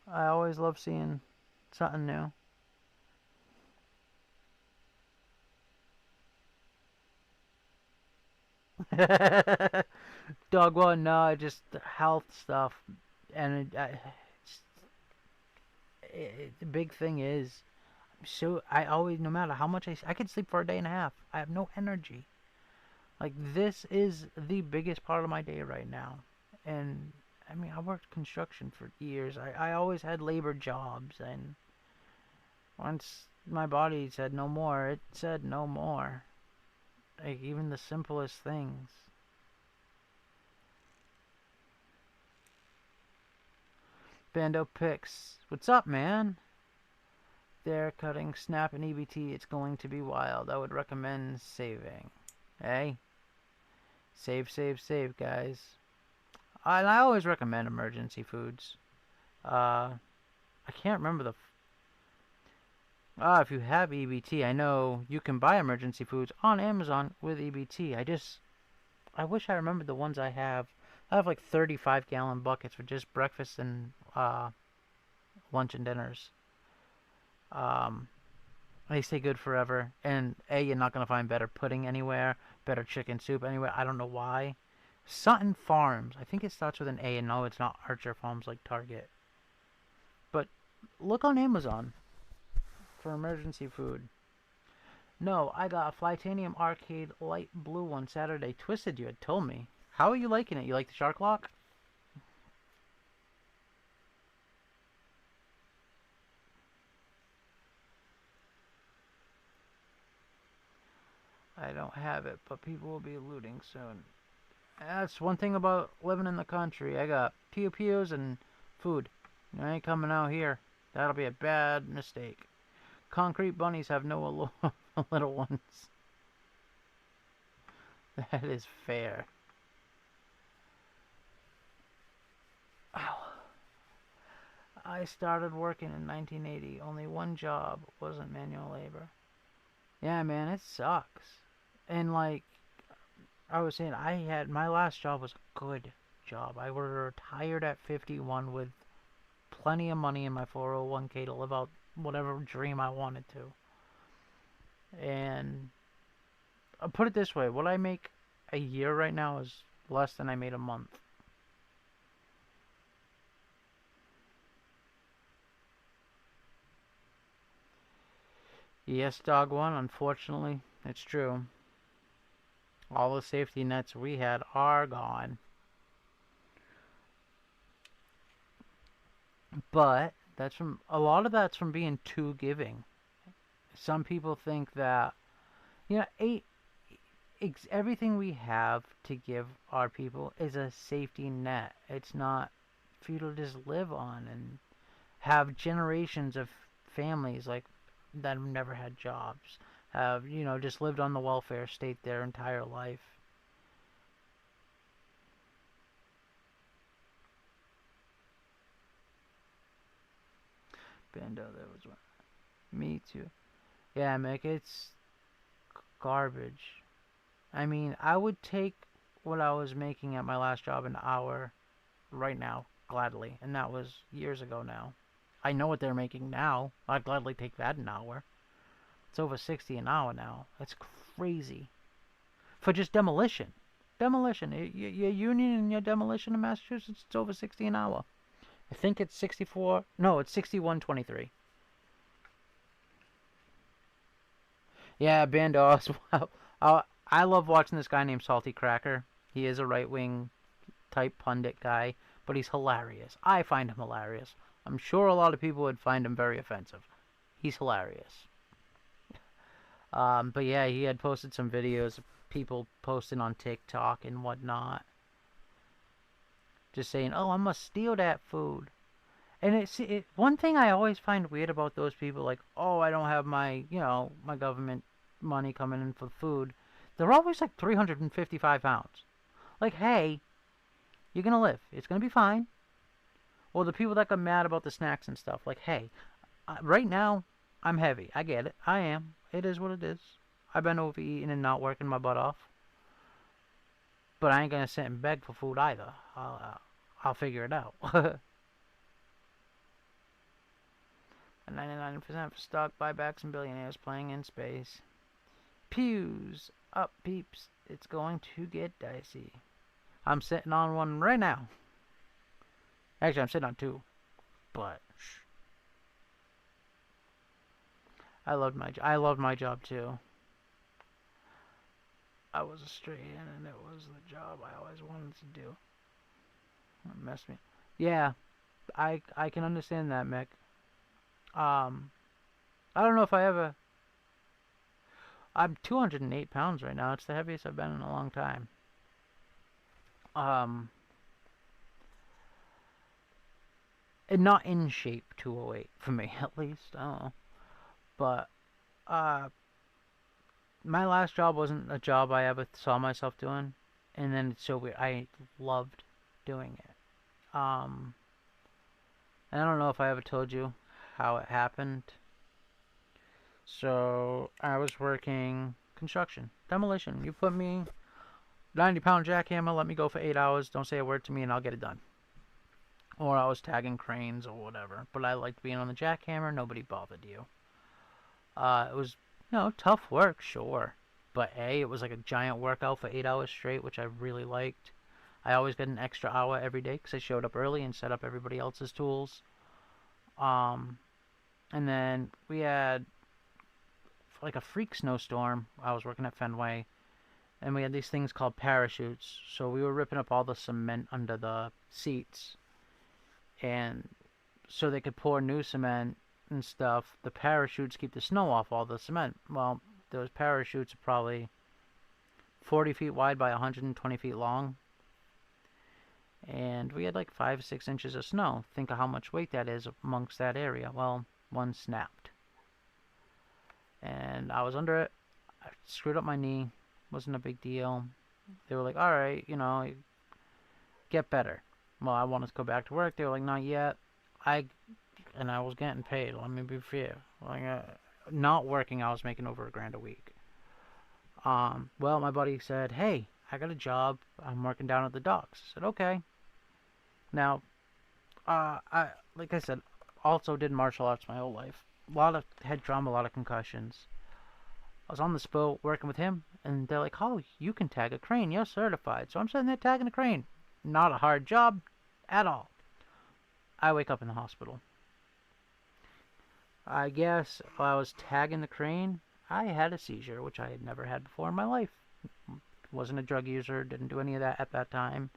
Speaker 1: I always love seeing something new. Dog one, no, just health stuff. And the big thing is, I always, no matter how much I could sleep for a day and a half. I have no energy. Like, this is the biggest part of my day right now. And I mean, I worked construction for years. I always had labor jobs, and once my body said no more, it said no more. Like, even the simplest things. Bando Picks. What's up, man? They're cutting Snap and EBT. It's going to be wild. I would recommend saving. Hey? Save, save, save, guys. And I always recommend emergency foods. I can't remember if you have EBT, I know you can buy emergency foods on Amazon with EBT. I wish I remembered the ones I have. I have like 35-gallon buckets for just breakfast and lunch and dinners. They stay good forever. And you're not gonna find better pudding anywhere, better chicken soup anywhere. I don't know why. Sutton Farms. I think it starts with an A, and no, it's not Archer Farms like Target. But look on Amazon for emergency food. No, I got a Flytanium Arcade light blue one Saturday. Twisted, you had told me. How are you liking it? You like the shark lock? I don't have it, but people will be looting soon. That's one thing about living in the country. I got pew pews and food. I ain't coming out here. That'll be a bad mistake. Concrete bunnies have no little ones. That is fair. Ow. I started working in 1980. Only one job wasn't manual labor. Yeah, man, it sucks. And like I was saying, I had my last job was a good job. I were retired at 51 with plenty of money in my 401k to live out whatever dream I wanted to. And I'll put it this way, what I make a year right now is less than I made a month. Yes, dog one, unfortunately, it's true. All the safety nets we had are gone. But that's from a lot of that's from being too giving. Some people think that everything we have to give our people is a safety net. It's not for you to just live on and have generations of families like that have never had jobs, have just lived on the welfare state their entire life. Bando, there was one. Me too. Yeah, Mick, it's garbage. I mean, I would take what I was making at my last job an hour right now, gladly, and that was years ago now. I know what they're making now. I'd gladly take that an hour. It's over 60 an hour now. That's crazy. For just demolition. Demolition. Your union and your demolition in Massachusetts, it's over 60 an hour. I think it's 64. No, it's 61.23. Yeah, Bandos. I love watching this guy named Salty Cracker. He is a right wing type pundit guy, but he's hilarious. I find him hilarious. I'm sure a lot of people would find him very offensive. He's hilarious. But yeah, he had posted some videos of people posting on TikTok and whatnot. Just saying, oh, I must steal that food. And one thing I always find weird about those people, like, oh, I don't have my government money coming in for food. They're always like 355 pounds. Like, hey, you're gonna live. It's gonna be fine. Or the people that got mad about the snacks and stuff, like, hey, right now, I'm heavy. I get it. I am. It is what it is. I've been overeating and not working my butt off. But I ain't gonna sit and beg for food either. I'll figure it out. 99% for stock buybacks and billionaires playing in space. Pews up, peeps. It's going to get dicey. I'm sitting on one right now. Actually, I'm sitting on two. But I loved my job too. I was a straight in, and it was the job I always wanted to do. It messed me. Yeah, I can understand that, Mick. I don't know if I ever. I'm 208 pounds right now. It's the heaviest I've been in a long time. Um, and not in shape 208 for me at least. I don't know, but uh, my last job wasn't a job I ever saw myself doing, and then it's so weird. I loved doing it. And I don't know if I ever told you how it happened. So I was working construction, demolition. You put me 90-pound jackhammer, let me go for 8 hours. Don't say a word to me, and I'll get it done. Or I was tagging cranes or whatever. But I liked being on the jackhammer. Nobody bothered you. It was, tough work, sure. But it was like a giant workout for 8 hours straight, which I really liked. I always got an extra hour every day because I showed up early and set up everybody else's tools. And then we had like a freak snowstorm. I was working at Fenway, and we had these things called parachutes. So we were ripping up all the cement under the seats, and so they could pour new cement and stuff. The parachutes keep the snow off all the cement. Well, those parachutes are probably 40 feet wide by 120 feet long, and we had like 5-6 inches of snow. Think of how much weight that is amongst that area. Well, one snapped, and I was under it. I screwed up my knee. Wasn't a big deal. They were like, all right, get better. Well, I wanted to go back to work. They were like, not yet. And I was getting paid. Let me be fair. Like, not working, I was making over $1,000 a week. Well, my buddy said, hey, I got a job. I'm working down at the docks. I said, okay. Now, like I said, also did martial arts my whole life. A lot of head trauma, a lot of concussions. I was on this boat working with him, and they're like, oh, you can tag a crane. You're certified. So I'm sitting there tagging a crane. Not a hard job at all. I wake up in the hospital. I guess while I was tagging the crane, I had a seizure, which I had never had before in my life. Wasn't a drug user, didn't do any of that at that time.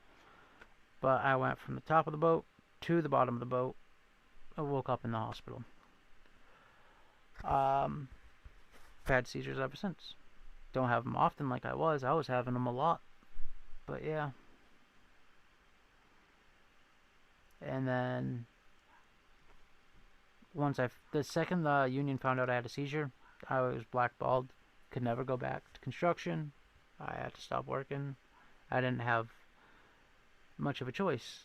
Speaker 1: But I went from the top of the boat to the bottom of the boat. I woke up in the hospital. I've had seizures ever since. Don't have them often like I was. I was having them a lot. But yeah. And then the second the union found out I had a seizure, I was blackballed. Could never go back to construction. I had to stop working. I didn't have much of a choice.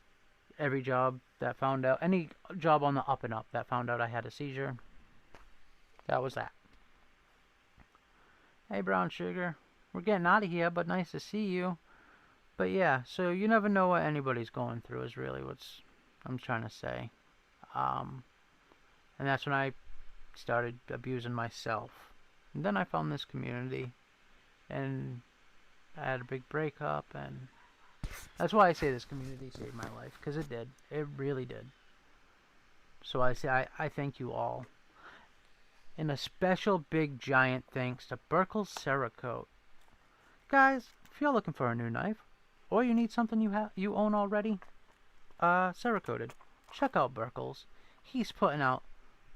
Speaker 1: Every job that found out, any job on the up and up that found out I had a seizure, that was that. Hey, Brown Sugar. We're getting out of here, but nice to see you. But yeah, so you never know what anybody's going through is really what I'm trying to say. And that's when I started abusing myself. And then I found this community, and I had a big breakup, and that's why I say this community saved my life, because it did. It really did. So I say I thank you all. And a special big giant thanks to Buerkles Cerakote. Guys, if you're looking for a new knife, or you need something you own already, Cerakoted, check out Buerkles. He's putting out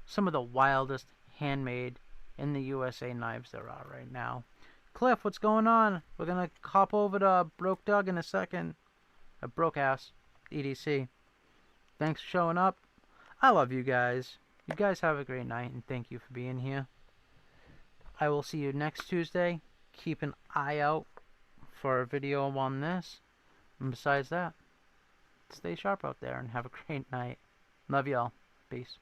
Speaker 1: some of the wildest handmade in the USA knives there are right now. Cliff, what's going on? We're gonna hop over to Broke Doug in a second. A broke ass EDC. Thanks for showing up. I love you guys. You guys have a great night, and thank you for being here. I will see you next Tuesday. Keep an eye out for a video on this. And besides that, stay sharp out there and have a great night. Love y'all. Peace.